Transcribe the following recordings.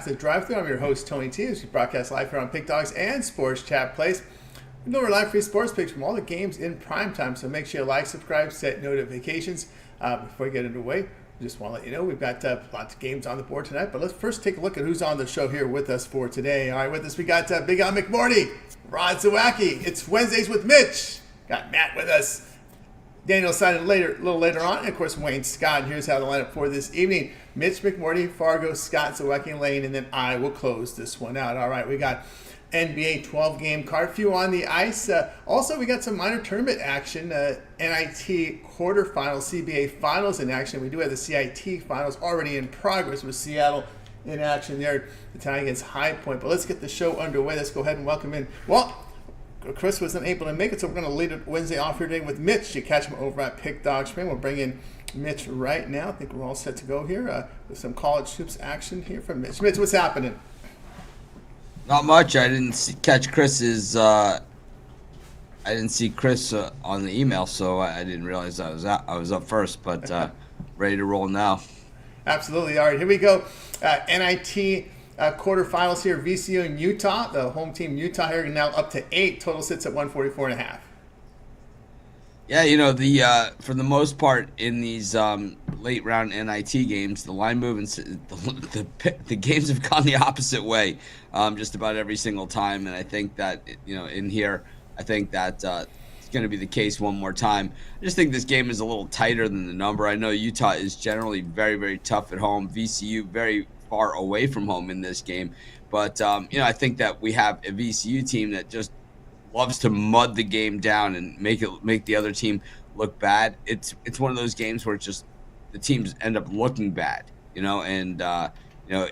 back to the drive-thru. I'm your host, Tony T. As we broadcast live here on Pick Dogs and Sports Chat Place. We know we're live free sports picks from all the games in prime time, so make sure you like, subscribe, set notifications. Before we get underway, I just want to let you know we've got lots of games on the board tonight, but let's first take a look at who's on the show here with us for today. All right, with us we got Big Al McMorty, Rod Zawacki. It's Wednesdays with Mitch. Got Matt with us. Daniel signed a little later on, and of course Wayne Scott. And here's how the lineup for this evening: Mitch, McMorty, Fargo, Scott, Zawacki, and Lane, and then I will close this one out. All right, we got NBA 12-game card, few on the ice. Also, we got some minor tournament action, NIT quarterfinals, CBA finals in action. We do have the CIT finals already in progress with Seattle in action there, the tie against High Point. But let's get the show underway. Let's go ahead and welcome in. Well, Chris wasn't able to make it, so we're going to lead it Wednesday off here today with Mitch. You catch him over at Pick Dog Spring. We'll bring in Mitch right now. I think we're all set to go here with some college hoops action here from Mitch. Mitch, what's happening? Not much. I didn't catch Chris's. I didn't see Chris on the email, so I didn't realize I was up first. But ready to roll now. Absolutely. All right, here we go. NIT quarterfinals here. VCU and Utah. The home team Utah here now up to 8. Total sits at 144.5. Yeah, you know, for the most part in these late round NIT games, the line movements, the games have gone the opposite way just about every single time. And I think that, you know, in here, I think that it's going to be the case one more time. I just think this game is a little tighter than the number. I know Utah is generally very, very tough at home. VCU very far away from home in this game. But, you know, I think that we have a VCU team that just loves to mud the game down and make the other team look bad. It's one of those games where it's just the teams end up looking bad, you know, and you know,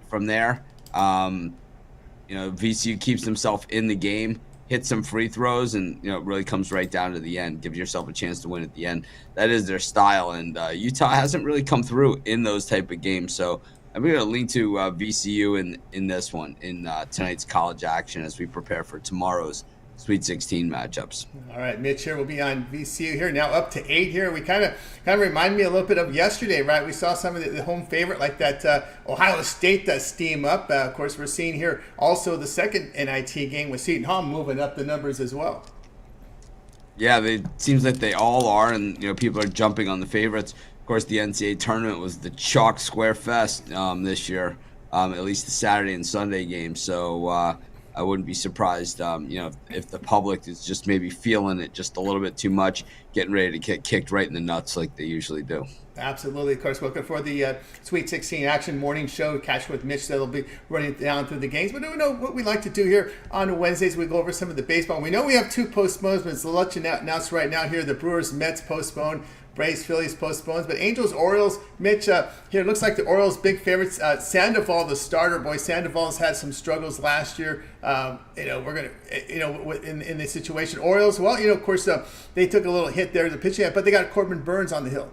from there, you know, VCU keeps himself in the game, hits some free throws, and you know, it really comes right down to the end, gives yourself a chance to win at the end. That is their style, and Utah hasn't really come through in those type of games. So I'm going to lean to VCU in this one, in tonight's college action as we prepare for tomorrow's Sweet 16 matchups. All right, Mitch here will be on VCU here, now up to 8 here. We kind of remind me a little bit of yesterday, right? We saw some of the home favorite like that Ohio State steam up. Of course, we're seeing here also the second NIT game with Seton Hall moving up the numbers as well. Yeah, it seems like they all are, and you know, people are jumping on the favorites. Of course, the NCAA tournament was the chalk square fest this year, at least the Saturday and Sunday games. So I wouldn't be surprised, you know, if the public is just maybe feeling it just a little bit too much, getting ready to get kicked right in the nuts like they usually do. Absolutely. Of course, looking for the Sweet 16 action morning show, Catch with Mitch, that'll be running down through the games. But we know what we like to do here on Wednesdays. We go over some of the baseball. We know we have 2 postponements. I'll let you announce right now here. The Brewers, Mets postponed. Braves, Phillies postpones, but Angels, Orioles, Mitch, here it looks like the Orioles big favorites. Sandoval, the starter, boy, Sandoval's had some struggles last year. You know, we're gonna, you know, in this situation, Orioles, well, you know, of course, they took a little hit there, the pitching, but they got Corbin Burns on the hill.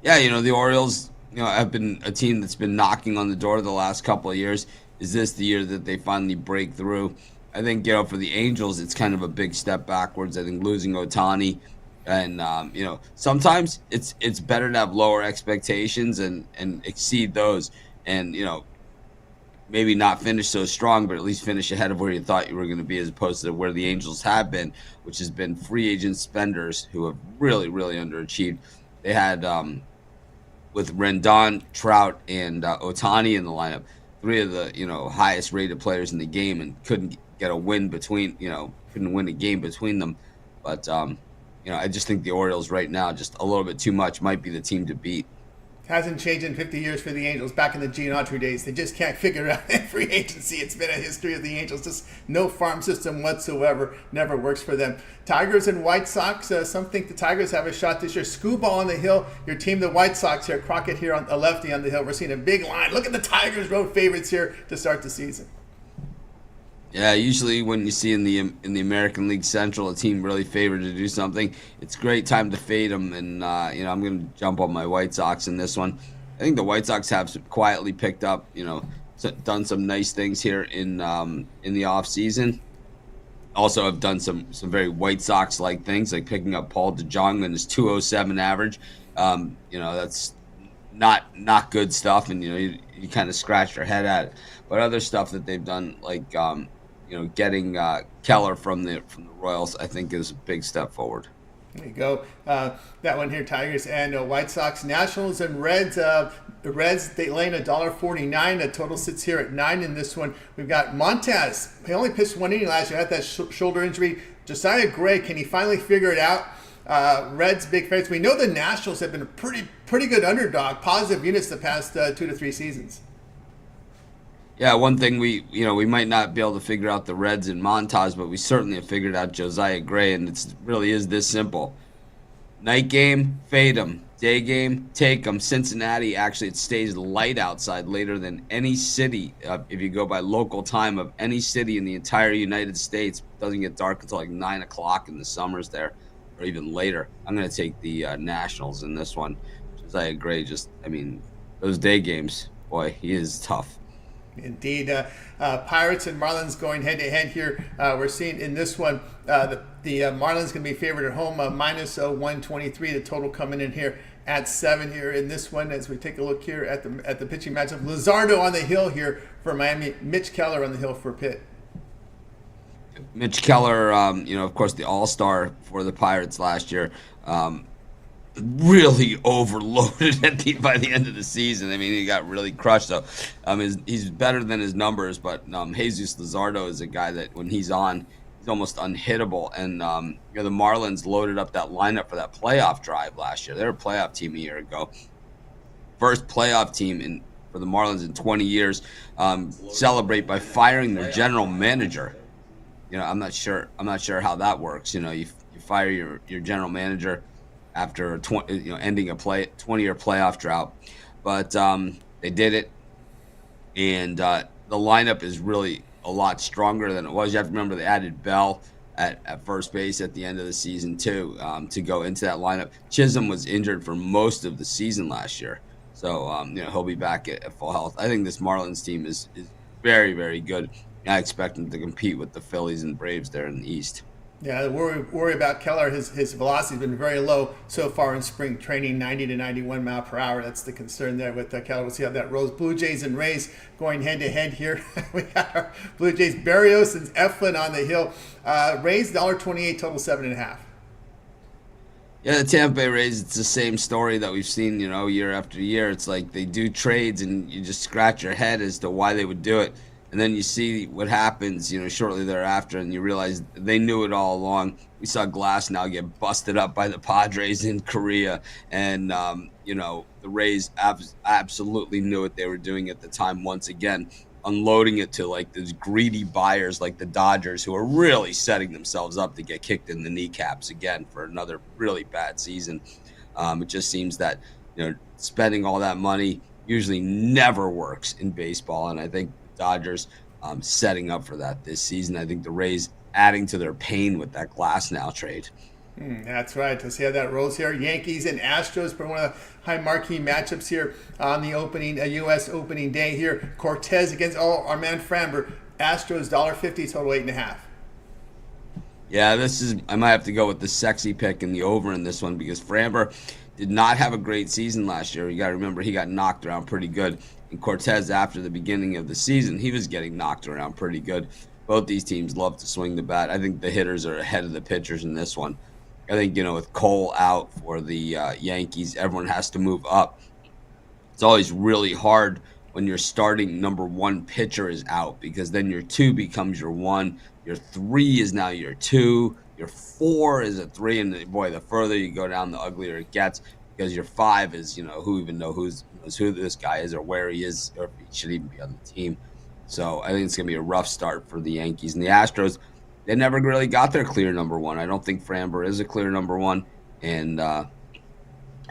Yeah, you know, the Orioles, you know, have been a team that's been knocking on the door the last couple of years. Is this the year that they finally break through? I think, you know, for the Angels, it's kind of a big step backwards. I think losing Ohtani. And, you know, sometimes it's better to have lower expectations and exceed those and, you know, maybe not finish so strong, but at least finish ahead of where you thought you were going to be as opposed to where the Angels have been, which has been free agent spenders who have really, really underachieved. They had, with Rendon, Trout, and Ohtani in the lineup, 3 of the, you know, highest rated players in the game and couldn't get a win between, you know, couldn't win a game between them. But, you know, I just think the Orioles right now, just a little bit too much, might be the team to beat. Hasn't changed in 50 years for the Angels. Back in the Gene Autry days, they just can't figure out free agency. It's been a history of the Angels. Just no farm system whatsoever. Never works for them. Tigers and White Sox. Some think the Tigers have a shot this year. Screwball on the hill. Your team, the White Sox here. Crockett here on the lefty on the hill. We're seeing a big line. Look at the Tigers road favorites here to start the season. Yeah, usually when you see in the American League Central a team really favored to do something, it's a great time to fade them. And you know, I'm going to jump on my White Sox in this one. I think the White Sox have quietly picked up, you know, done some nice things here in the off season. Also, have done some very White Sox like things, like picking up Paul DeJong and his 207 average. You know, that's not good stuff, and you kind of scratch your head at it. But other stuff that they've done, like getting Keller from the Royals, I think is a big step forward. There you go. That one here, Tigers and White Sox, Nationals and Reds. The Reds, they laying $1.49. The total sits here at 9 in this one. We've got Montez. He only pitched 1 inning last year. Had that shoulder injury. Josiah Gray, can he finally figure it out? Reds, big favorites. We know the Nationals have been a pretty good underdog, positive units the past 2 to 3 seasons. Yeah, one thing we might not be able to figure out the Reds and Montas, but we certainly have figured out Josiah Gray, and it really is this simple. Night game, fade him. Day game, take him. Cincinnati, actually, it stays light outside later than any city. If you go by local time of any city in the entire United States, it doesn't get dark until like 9 o'clock in the summers there, or even later. I'm going to take the Nationals in this one. Josiah Gray, those day games, boy, he is tough. Indeed. Pirates and Marlins going head-to-head here. We're seeing in this one the Marlins going to be favored at home, minus 123. The total coming in here at 7 here in this one. As we take a look here at the pitching matchup, Luzardo on the hill here for Miami. Mitch Keller on the hill for Pitt. Mitch Keller, of course, the All-Star for the Pirates last year. Really overloaded by the end of the season. I mean, he got really crushed. So, he's better than his numbers, but Jesus Luzardo is a guy that when he's on, he's almost unhittable. And the Marlins loaded up that lineup for that playoff drive last year. They were a playoff team a year ago. First playoff team for the Marlins in 20 years. Celebrate by firing their general manager. I'm not sure how that works. You fire your general manager after ending a 20-year playoff drought, but they did it, and the lineup is really a lot stronger than it was. You have to remember they added Bell at first base at the end of the season too, to go into that lineup. Chisholm was injured for most of the season last year, so he'll be back at full health. I think this Marlins team is very, very good. I expect them to compete with the Phillies and Braves there in the East. Yeah, the worry about Keller, his velocity has been very low so far in spring training, 90 to 91 mile per hour. That's the concern there with Keller. We'll see how that rolls. Blue Jays and Rays going head-to-head here. We got our Blue Jays, Berrios and Eflin on the hill. Rays, $1.28, total 7.5. Yeah, the Tampa Bay Rays, it's the same story that we've seen, year after year. It's like they do trades and you just scratch your head as to why they would do it. And then you see what happens, shortly thereafter, and you realize they knew it all along. We saw Glasnow get busted up by the Padres in Korea, and the Rays absolutely knew what they were doing at the time. Once again, unloading it to like those greedy buyers like the Dodgers, who are really setting themselves up to get kicked in the kneecaps again for another really bad season. It just seems that spending all that money usually never works in baseball, and I think Dodgers setting up for that this season. I think the Rays adding to their pain with that Glasnow trade. That's right. Let's see how that rolls here. Yankees and Astros for one of the high marquee matchups here on the U.S. opening day here. Cortez against our man Framber. Astros $1.50, total 8.5. Yeah, I might have to go with the sexy pick and the over in this one because Framber did not have a great season last year. You got to remember he got knocked around pretty good. And Cortez, after the beginning of the season, he was getting knocked around pretty good. Both these teams love to swing the bat. I think the hitters are ahead of the pitchers in this one. I think, with Cole out for the Yankees, everyone has to move up. It's always really hard when your starting number one pitcher is out because then your 2 becomes your 1. Your 3 is now your 2. Your 4 is a 3. And, boy, the further you go down, the uglier it gets because your 5 is, who even knows who this guy is or where he is or if he should even be on the team. So I think it's going to be a rough start for the Yankees. And the Astros, they never really got their clear number 1. I don't think Framber is a clear number 1. And I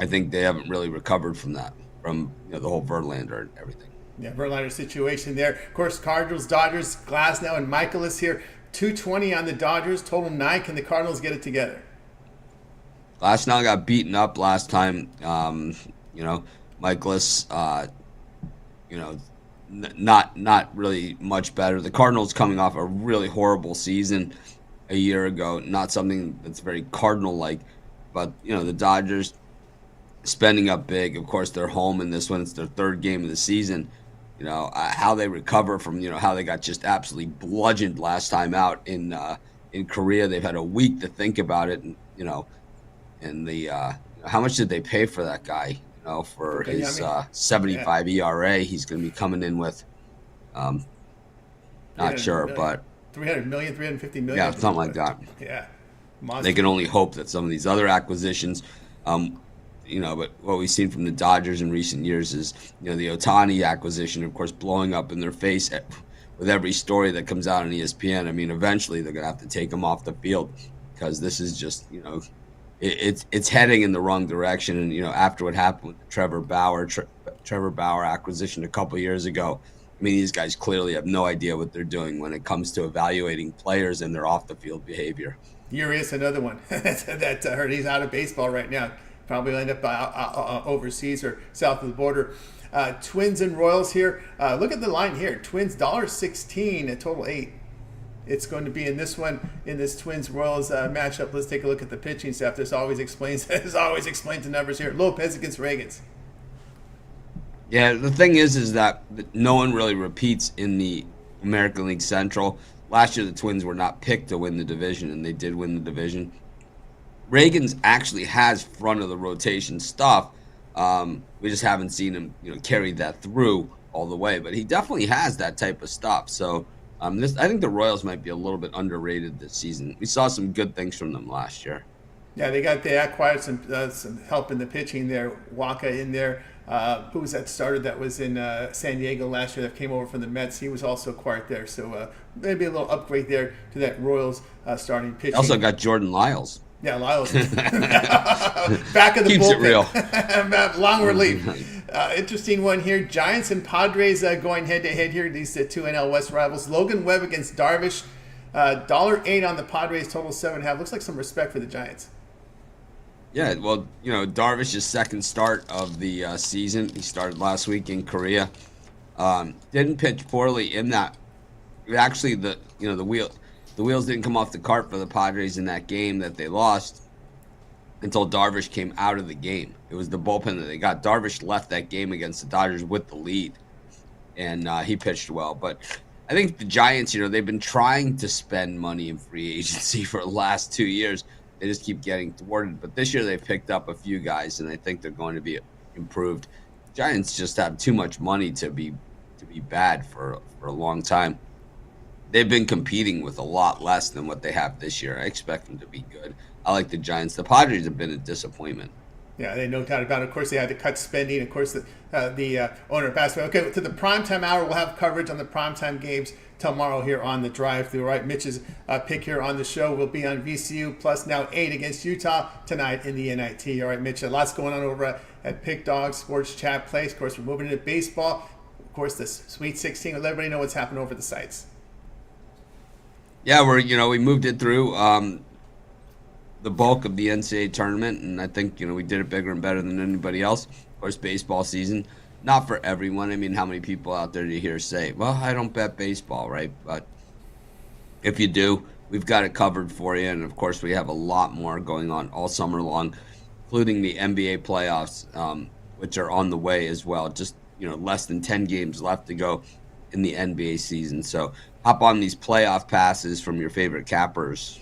think they haven't really recovered from that, from the whole Verlander and everything. Yeah, Verlander situation there. Of course, Cardinals, Dodgers, Glasnow, and Michaelis here. 220 on the Dodgers, total 9. Can the Cardinals get it together? Glasnow got beaten up last time. Michaelis, not really much better. The Cardinals coming off a really horrible season a year ago. Not something that's very Cardinal-like. But, the Dodgers, spending up big. Of course, they're home in this one. It's their third game of the season. How they recover from, how they got just absolutely bludgeoned last time out in Korea. They've had a week to think about it, and how much did they pay for that guy? For his 75 ERA, he's going to be coming in with, not sure, but 300 million, 350 million. Yeah, something like that. Yeah. Monster. They can only hope that some of these other acquisitions, but what we've seen from the Dodgers in recent years is, the Ohtani acquisition, of course, blowing up in their face with every story that comes out on ESPN. I mean, eventually they're going to have to take him off the field because this is just, it's heading in the wrong direction. And, after what happened with the Trevor Bauer acquisition a couple years ago, I mean, these guys clearly have no idea what they're doing when it comes to evaluating players and their off-the-field behavior. Urias, another one that heard he's out of baseball right now. Probably will end up overseas or south of the border. Twins and Royals here. Look at the line here. Twins $1.16, a total 8. It's going to be in this one, in this Twins Royals matchup. Let's take a look at the pitching staff. This always explains the numbers here. Lopez against Reagans. Yeah, the thing is that no one really repeats in the American League Central. Last year, the Twins were not picked to win the division, and they did win the division. Reagans actually has front of the rotation stuff. We just haven't seen him, carry that through all the way. But he definitely has that type of stuff. So I think the Royals might be a little bit underrated this season. We saw some good things from them last year. Yeah, they acquired some help in the pitching there. Waka in there. Who was that starter that was in San Diego last year that came over from the Mets? He was also acquired there. So maybe a little upgrade there to that Royals starting pitching. Also got Jordan Lyles. Yeah, Lyles. Back of the Keeps bullpen. It real. Long relief. Interesting one here. Giants and Padres going head-to-head here. These two NL West rivals. Logan Webb against Darvish. $1.08 on the Padres, total 7.5. Looks like some respect for the Giants. Yeah, well, Darvish's second start of the season. He started last week in Korea. Didn't pitch poorly in that. Actually, the wheels didn't come off the cart for the Padres in that game that they lost until Darvish came out of the game. It was the bullpen that they got. Darvish left that game against the Dodgers with the lead, and he pitched well. But I think the Giants, they've been trying to spend money in free agency for the last 2 years. They just keep getting thwarted. But this year they've picked up a few guys, and I think they're going to be improved. Giants just have too much money to be bad for a long time. They've been competing with a lot less than what they have this year. I expect them to be good. I like the Giants. The Padres have been a disappointment. Yeah, they no doubt about it. Of course, they had to cut spending. Of course, the owner passed away. Okay, to the primetime hour, we'll have coverage on the primetime games tomorrow here on the drive-thru. All right, Mitch's pick here on the show will be on VCU plus now 8 against Utah tonight in the NIT. All right, Mitch, lots going on over at Pick Dog Sports Chat Place. Of course, we're moving into baseball. Of course, the Sweet 16. Let everybody know what's happening over the sites. Yeah, we moved it through the bulk of the NCAA tournament, and I think we did it bigger and better than anybody else. Of course, baseball season, not for everyone. I mean, how many people out there do you hear say, "Well, I don't bet baseball," right? But if you do, we've got it covered for you, and of course, we have a lot more going on all summer long, including the NBA playoffs, which are on the way as well. Just less than 10 games left to go in the NBA season. So hop on these playoff passes from your favorite cappers.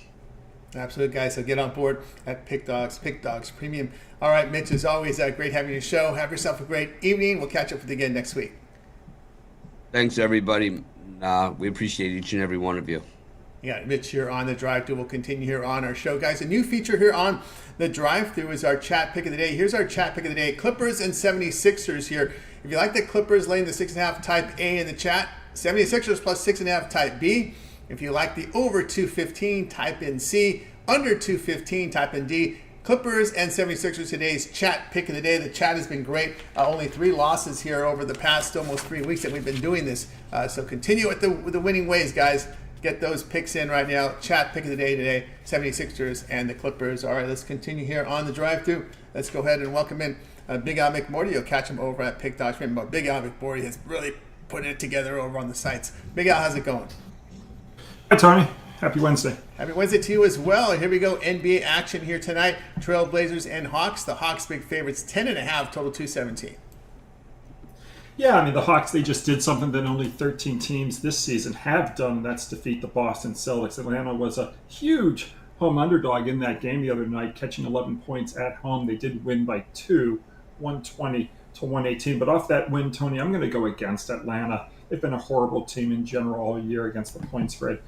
Absolutely, guys. So get on board at Pick Dogs Premium. All right, Mitch, as always, great having you on the show. Have yourself a great evening. We'll catch up with you again next week. Thanks, everybody. We appreciate each and every one of you. Yeah, Mitch here on the drive-thru. We'll continue here on our show, guys. A new feature here on the drive-thru is our chat pick of the day. Here's our chat pick of the day. Clippers and 76ers here. If you like the Clippers, laying the 6.5 type A in the chat. 76ers plus 6.5 type B. If you like the over 215, type in C. Under 215, type in D. Clippers and 76ers, today's chat pick of the day. The chat has been great. Only 3 losses here over the past almost 3 weeks that we've been doing this. So continue with the winning ways, guys. Get those picks in right now. Chat pick of the day today, 76ers and the Clippers. All right, let's continue here on the drive-thru. Let's go ahead and welcome in Big Al McMorty. You'll catch him over at Pick Dogs. Remember, Big Al McMorty has really putting it together over on the sites. Big Al, how's it going? Hi, Tony. Happy Wednesday. Happy Wednesday to you as well. And here we go. NBA action here tonight. Trailblazers and Hawks. The Hawks big favorites, 10.5, total 217. Yeah, I mean, the Hawks, they just did something that only 13 teams this season have done. That's defeat the Boston Celtics. Atlanta was a huge home underdog in that game the other night, catching 11 points at home. They did win by 2, 120 to 118. But off that win, Tony, I'm going to go against Atlanta. They've been a horrible team in general all year against the point spread.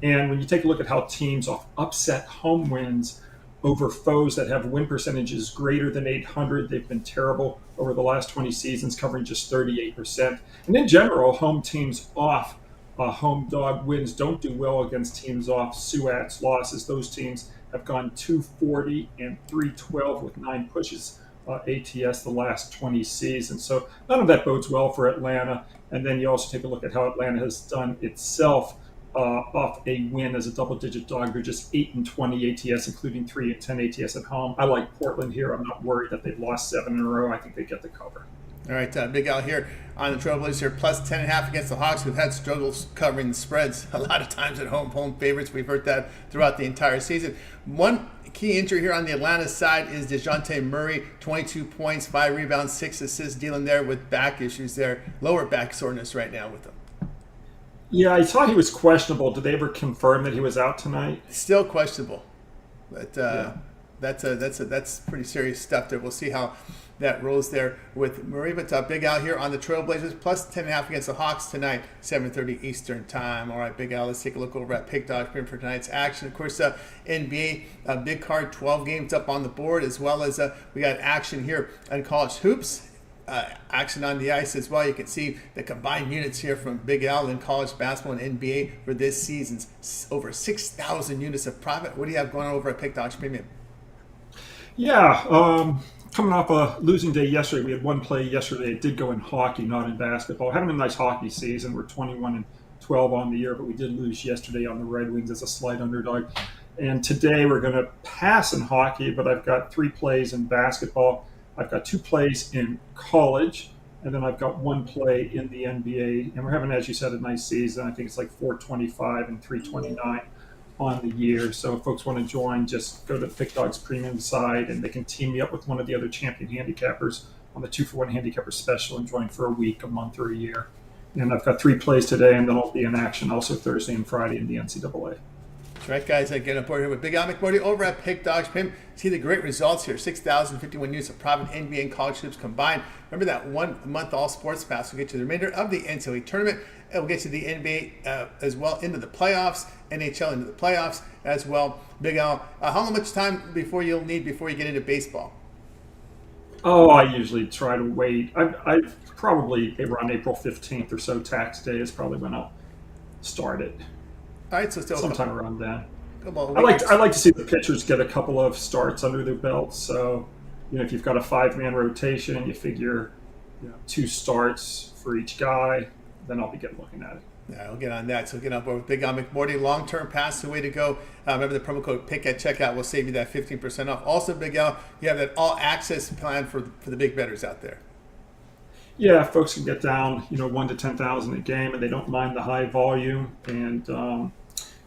And when you take a look at how teams upset home wins over foes that have win percentages greater than 800, they've been terrible over the last 20 seasons, covering just 38%. And in general, home teams off home dog wins don't do well against teams off Suats losses. Those teams have gone 240 and 312 with 9 pushes ATS the last 20 seasons. So none of that bodes well for Atlanta. And then you also take a look at how Atlanta has done itself off a win as a double-digit dog. They're just 8-20 ATS, including 3-10 ATS at home. I like Portland here. I'm not worried that they've lost 7 in a row. I think they get the cover. All right, Big Al here on the Trailblazers here, plus 10.5 against the Hawks, who've had struggles covering the spreads a lot of times at home favorites. We've heard that throughout the entire season. One key injury here on the Atlanta side is DeJounte Murray, 22 points, 5 rebounds, 6 assists, dealing there with back issues there, lower back soreness right now with him. Yeah, I thought he was questionable. Did they ever confirm that he was out tonight? Still questionable, but that's pretty serious stuff there. We'll see how that rolls there with Murray. But Big Al here on the Trailblazers, plus 10.5 against the Hawks tonight, 7:30 Eastern time. All right, Big Al, let's take a look over at Pick Dog for tonight's action. Of course, NBA, big card, 12 games up on the board, as well as we got action here on college hoops. Action on the ice as well. You can see the combined units here from Big Al in college basketball and NBA for this season's over 6,000 units of profit. What do you have going on over at Pick Dogs Premium? Yeah, coming off a losing day yesterday, we had one play yesterday. It did go in hockey, not in basketball. Having a nice hockey season. We're 21-12 on the year, but we did lose yesterday on the Red Wings as a slight underdog. And today we're going to pass in hockey, but I've got 3 plays in basketball. I've got 2 plays in college, and then I've got 1 play in the NBA. And we're having, as you said, a nice season. I think it's like 425 and 329 on the year. So if folks want to join, just go to the Pick Dogs Premium side, and they can team me up with one of the other champion handicappers on the 2-for-1 handicapper special and join for a week, a month, or a year. And I've got 3 plays today, and then I'll be in action also Thursday and Friday in the NCAA. That's right, guys. I get on board here with Big Al McMurdy over at Pick Dogs Premium. See the great results here. 6,051 units of profit, NBA and college hoops combined. Remember that 1 month all sports pass will get you the remainder of the NCAA tournament. It will get you the NBA as well into the playoffs, NHL into the playoffs as well. Big Al, how much time before you'll need before you get into baseball? Oh, I usually try to wait. I probably around April 15th or so, tax day is probably when I'll start it. All right, so still sometime around then. I like to see the pitchers get a couple of starts under their belt. So, if you've got a 5-man rotation, you figure 2 starts for each guy, then I'll be looking at it. Yeah, I'll get on that. So get on board with Big Al McMurdy. Long-term pass, the way to go. Remember the promo code PICK at checkout will save you that 15% off. Also, Big Al, you have that all-access plan for the big bettors out there. Yeah, folks can get down, 1 to 10,000 a game, and they don't mind the high volume. And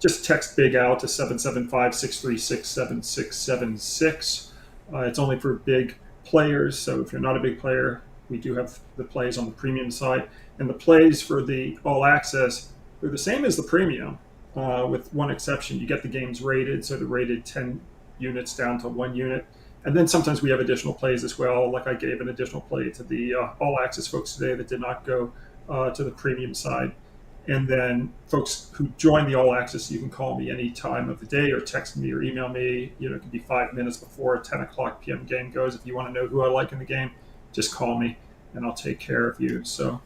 just text Big Al to 775-636-7676. It's only for big players, so if you're not a big player, we do have the plays on the premium side. And the plays for the all access, they're the same as the premium, with one exception. You get the games rated, so they're rated 10 units down to 1 unit. And then sometimes we have additional plays as well. Like I gave an additional play to the all access folks today that did not go to the premium side. And then folks who join the all access, you can call me any time of the day or text me or email me. It can be 5 minutes before a 10 o'clock p.m. game goes. If you want to know who I like in the game, just call me and I'll take care of you. So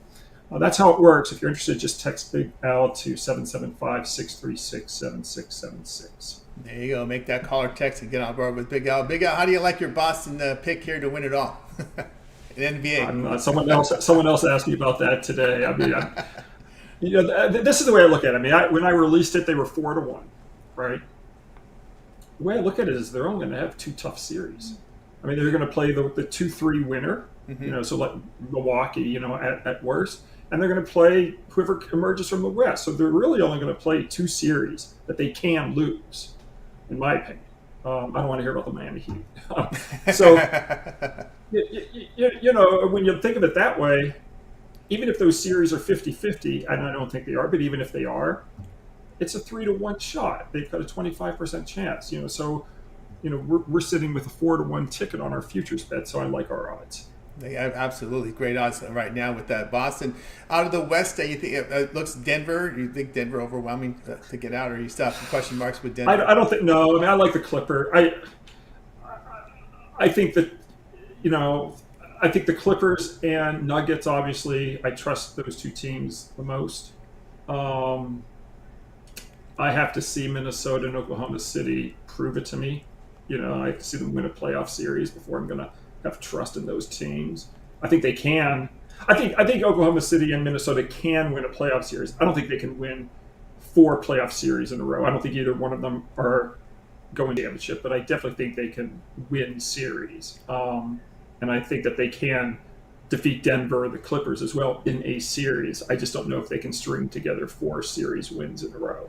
that's how it works. If you're interested, just text Big Al to 775-636-7676. There you go. Make that call or text and get on board with Big Al. Big Al, how do you like your Boston pick here to win it all in NBA? Someone else asked me about that today. I mean, this is the way I look at it. I mean, when I released it, they were 4-1, right? The way I look at it is they're only going to have 2 tough series. I mean, they're going to play the 2-3 winner, so like Milwaukee, at worst, and they're going to play whoever emerges from the West. So they're really only going to play 2 series that they can lose, in my opinion. I don't want to hear about the Miami Heat. So, when you think of it that way, even if those series are 50-50, and I don't think they are, but even if they are, it's a 3-1 shot. They've got a 25% chance. So we're sitting with a 4-1 ticket on our futures bet. So I like our odds. They have absolutely great odds right now with that. Boston out of the West. You think it looks Denver? You think Denver overwhelming to get out, or you still have some question marks with Denver? I don't think. No, I mean I like the Clipper. I think that I think the Clippers and Nuggets. Obviously, I trust those 2 teams the most. I have to see Minnesota and Oklahoma City prove it to me. I have to see them win a playoff series before I'm going to have trust in those teams. I think they can. I think Oklahoma City and Minnesota can win a playoff series. I don't think they can win 4 playoff series in a row. I don't think either one of them are going to championship, but I definitely think they can win series. And I think that they can defeat Denver or the Clippers as well in a series. I just don't know if they can string together 4 series wins in a row.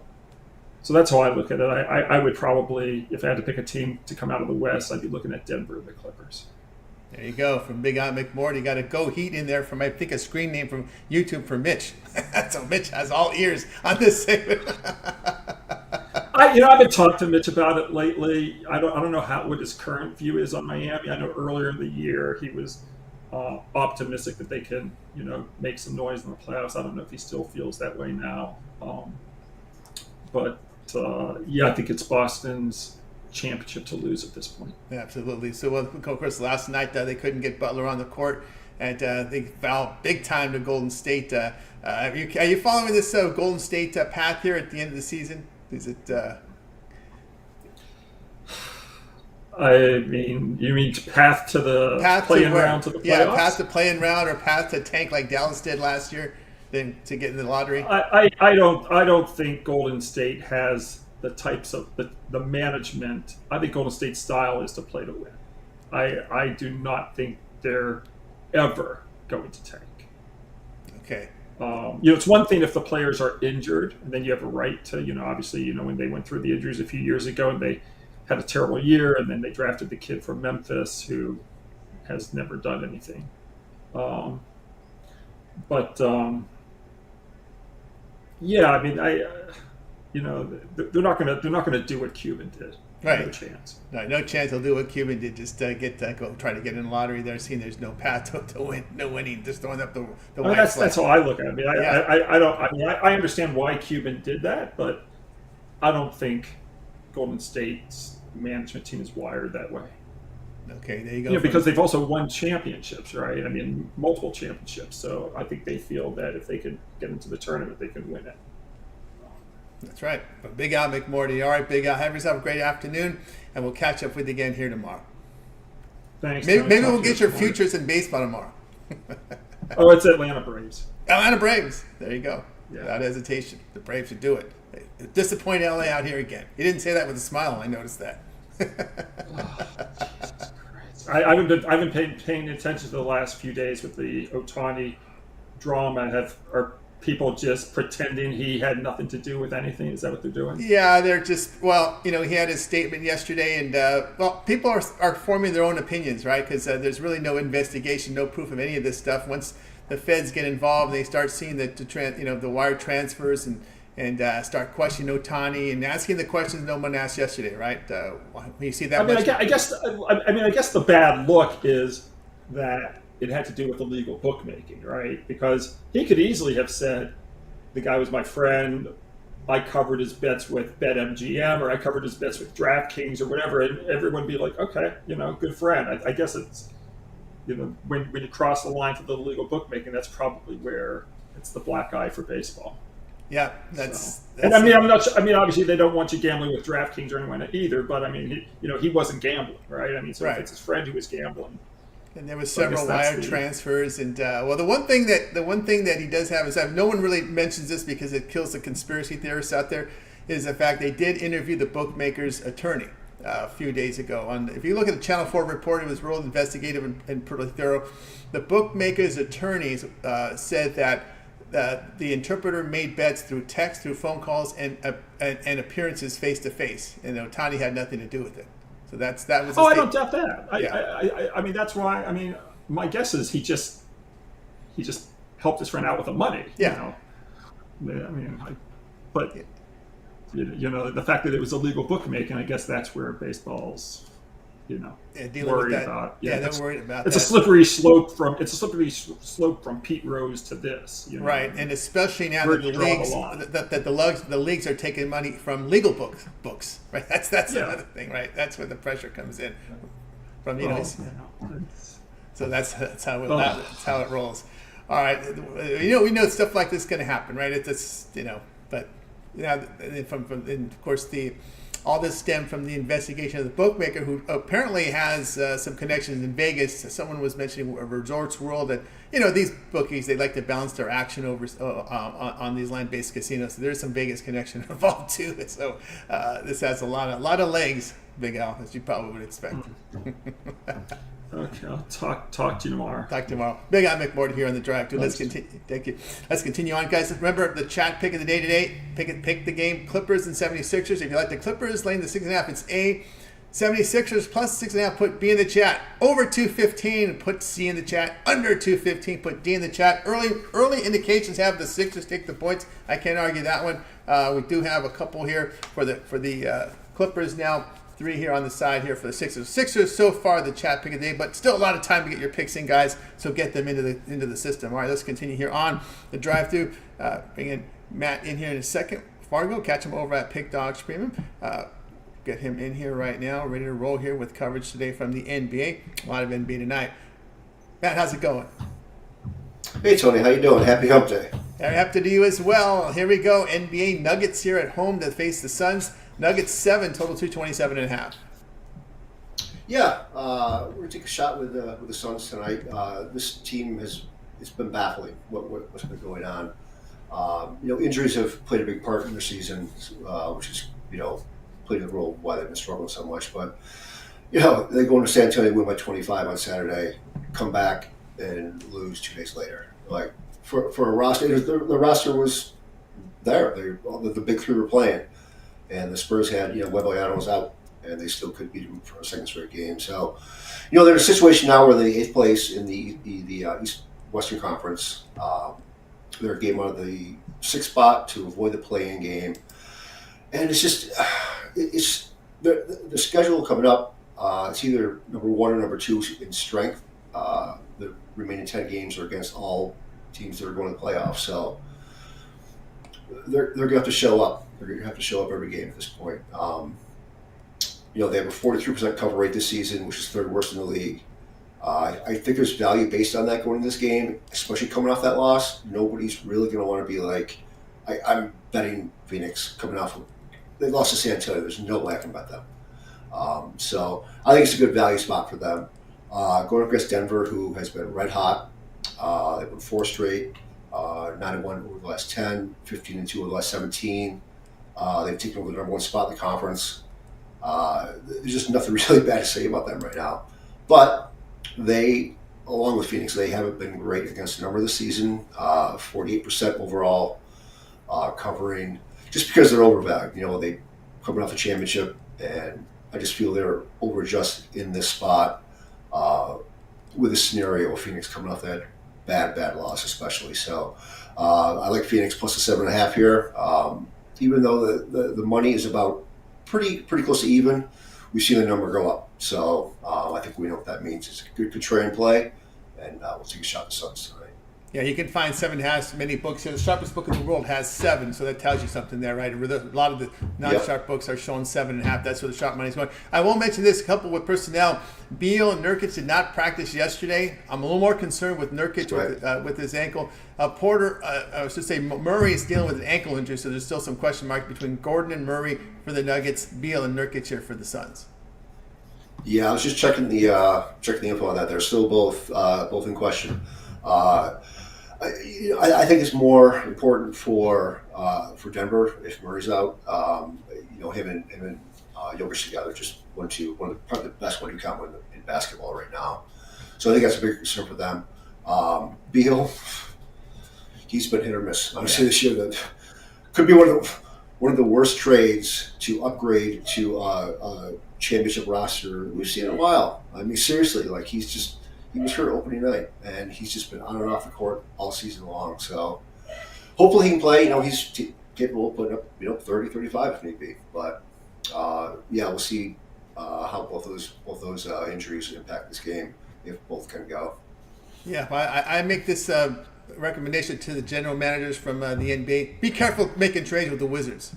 So that's how I look at it. I would probably, if I had to pick a team to come out of the West, I'd be looking at Denver and the Clippers. There you go. From Big Eye McMorty, got a Go Heat in there from, I think, a screen name from YouTube for Mitch. So Mitch has all ears on this segment. I've been talking to Mitch about it lately. I don't know what his current view is on Miami. I know earlier in the year he was optimistic that they can, make some noise in the playoffs. I don't know if he still feels that way now. But I think it's Boston's championship to lose at this point. Yeah, absolutely. So, of course, last night they couldn't get Butler on the court, and they fouled big time to Golden State. Are you following this Golden State path here at the end of the season? Is it? I mean, you mean path to the play-in round to the playoffs? Yeah, path to play-in round or path to tank like Dallas did last year, then to get in the lottery. I don't think Golden State has the types of the management. I think Golden State's style is to play to win. I do not think they're ever going to tank. Okay. It's one thing if the players are injured, and then you have a right to, obviously, when they went through the injuries a few years ago and they had a terrible year, and then they drafted the kid from Memphis who has never done anything. I mean, they're not gonna do what Cuban did. Right. No chance. No chance they'll do what Cuban did. Just go try to get in the lottery. They're seeing there's no path to win, no winning. Just throwing up the white flag. That's how I look at it. I understand why Cuban did that, but I don't think Golden State's management team is wired that way. Okay, there you go. Because they've also won championships, right? I mean, multiple championships. So I think they feel that if they can get into the tournament, they can win it. That's right. But Big Al McMorty. All right, Big Al, have yourself a great afternoon, and we'll catch up with you again here tomorrow. Thanks. Maybe we'll get your futures in baseball tomorrow. Oh, it's Atlanta Braves. Atlanta Braves. There you go. Yeah. Without hesitation. The Braves should do it. Disappoint LA out here again. You didn't say that with a smile. I noticed that. I haven't been paying attention to the last few days with the Ohtani drama. Are people just pretending he had nothing to do with anything? Is that what they're doing? Yeah, they're just, he had his statement yesterday, and, people are forming their own opinions, right? Because there's really no investigation, no proof of any of this stuff. Once the feds get involved, they start seeing the wire transfers and start questioning Ohtani and asking the questions no one asked yesterday, right? When you see that, I guess the bad look is that it had to do with illegal bookmaking, right? Because he could easily have said, the guy was my friend, I covered his bets with BetMGM, or I covered his bets with DraftKings or whatever, and everyone would be like, okay, good friend. I guess it's, when you cross the line to the illegal bookmaking, that's probably where it's the black eye for baseball. Yeah, obviously they don't want you gambling with DraftKings or anyone either, but I mean, he wasn't gambling, right? I mean, so it's his friend who was gambling. And there was several wire transfers, and the one thing that he does have is that no one really mentions this because it kills the conspiracy theorists out there, is the fact they did interview the bookmaker's attorney a few days ago. If you look at the Channel 4 report, it was real investigative and pretty thorough. The bookmaker's attorney said that the interpreter made bets through text, through phone calls, and appearances face to face. And Ohtani had nothing to do with it. So that was. Oh, I don't doubt that. Yeah. I mean, that's why. I mean, my guess is he just helped his friend out with the money. Yeah. You know? I mean, but you know, the fact that it was illegal bookmaking, I guess that's where baseball's, you know, worried about. Yeah, they're worried about it's that. a slippery slope from Pete Rose to this. You know? Right, and especially now that the leagues are taking money from legal books. Right, that's another thing. Right, that's where the pressure comes in. From so that's how it rolls. All right, we know stuff like this is going to happen, right? It's just, but and of course all this stemmed from the investigation of the bookmaker, who apparently has some connections in Vegas. Someone was mentioning Resorts World, that these bookies, they like to balance their action over on these land-based casinos. So there's some Vegas connection involved too. So this has a lot of legs, Big Al, as you probably would expect. Okay, I'll talk to you tomorrow. Talk tomorrow. Big Al McMorty here on the Drive. Let's continue. Thank you. Let's continue on, guys. Remember the chat pick of the day today. Pick the game, Clippers and 76ers. If you like the Clippers, laying the 6.5, it's A. 76ers plus 6.5, put B in the chat. Over 215, put C in the chat. Under 215, put D in the chat. Early indications have the Sixers take the points. I can't argue that one. We do have a couple here for the Clippers now. 3 here on the side here for the Sixers. Sixers so far the chat pick of the day, but still a lot of time to get your picks in, guys. So get them into the system. All right, let's continue here on the drive-through. Bring in Matt in here in a second. Fargo, catch him over at Pick Dogs Premium. Get him in here right now, ready to roll here with coverage today from the NBA. A lot of NBA tonight. Matt, how's it going? Hey Tony, how you doing? Happy Hump Day. Happy to you as well. Here we go. NBA Nuggets here at home to face the Suns. Nuggets 7, total 227.5. Yeah, we're gonna take a shot with the Suns tonight. This team it's been baffling what's been going on. Injuries have played a big part in their season, which is played a role why they've been struggling so much. But they go into San Antonio, win by 25 on Saturday, come back and lose 2 days later. Like for a roster, the roster was there. The big three were playing. And the Spurs had, Wembanyama was out, and they still could beat him for a second straight game. So, they're in a situation now where they're 8th place in the East Western Conference. They're a game out of the 6th spot to avoid the play-in game. And it's just, it's the schedule coming up. It's either number 1 or number 2 in strength. The remaining 10 games are against all teams that are going to the playoffs. So they're going to have to show up. They're going to have to show up every game at this point. They have a 43% cover rate this season, which is 3rd worst in the league. I think there's value based on that going into this game, especially coming off that loss. Nobody's really going to want to be like, I'm betting Phoenix coming off. They lost to San Antonio. There's no way I can bet them. So I think it's a good value spot for them. Going up against Denver, who has been red hot. They've won 4 straight. 9-1 over the last 10, 15-2 over the last 17. They've taken over the number 1 spot in the conference. There's just nothing really bad to say about them right now. But they, along with Phoenix, they haven't been great against the number this season. 48% overall covering, just because they're overvalued. They coming off a championship, and I just feel they're overadjusted in this spot with a scenario of Phoenix coming off that bad loss, especially. So I like Phoenix plus the 7.5 here. Even though the money is about pretty close to even, we've seen the number go up. So I think we know what that means. It's a good contrarian play, and we'll take a shot at the Suns tonight. Yeah, you can find 7.5 many books here. The sharpest book in the world has 7, so that tells you something there, right? A lot of the non-sharp books are showing 7.5. That's where the sharp money is going. I will mention this, a couple with personnel. Beal and Nurkic did not practice yesterday. I'm a little more concerned with Nurkic with his ankle. Murray is dealing with an ankle injury, so there's still some question marks between Gordon and Murray for the Nuggets, Beal and Nurkic here for the Suns. Yeah, I was just checking the info on that. They're still both in question. I think it's more important for Denver if Murray's out. Him and Jokic together, just probably the best one you can win in basketball right now. So I think that's a big concern for them. Beal, he's been hit or miss. Honestly, this year that could be one of the worst trades to upgrade to a championship roster we've seen in a while. I mean, seriously, like he was hurt opening night, and he's just been on and off the court all season long. So hopefully he can play. He's capable of putting up 30, 35 if need be. But we'll see how both those injuries impact this game if both can go. Yeah, I make this recommendation to the general managers from the NBA: be careful making trades with the Wizards.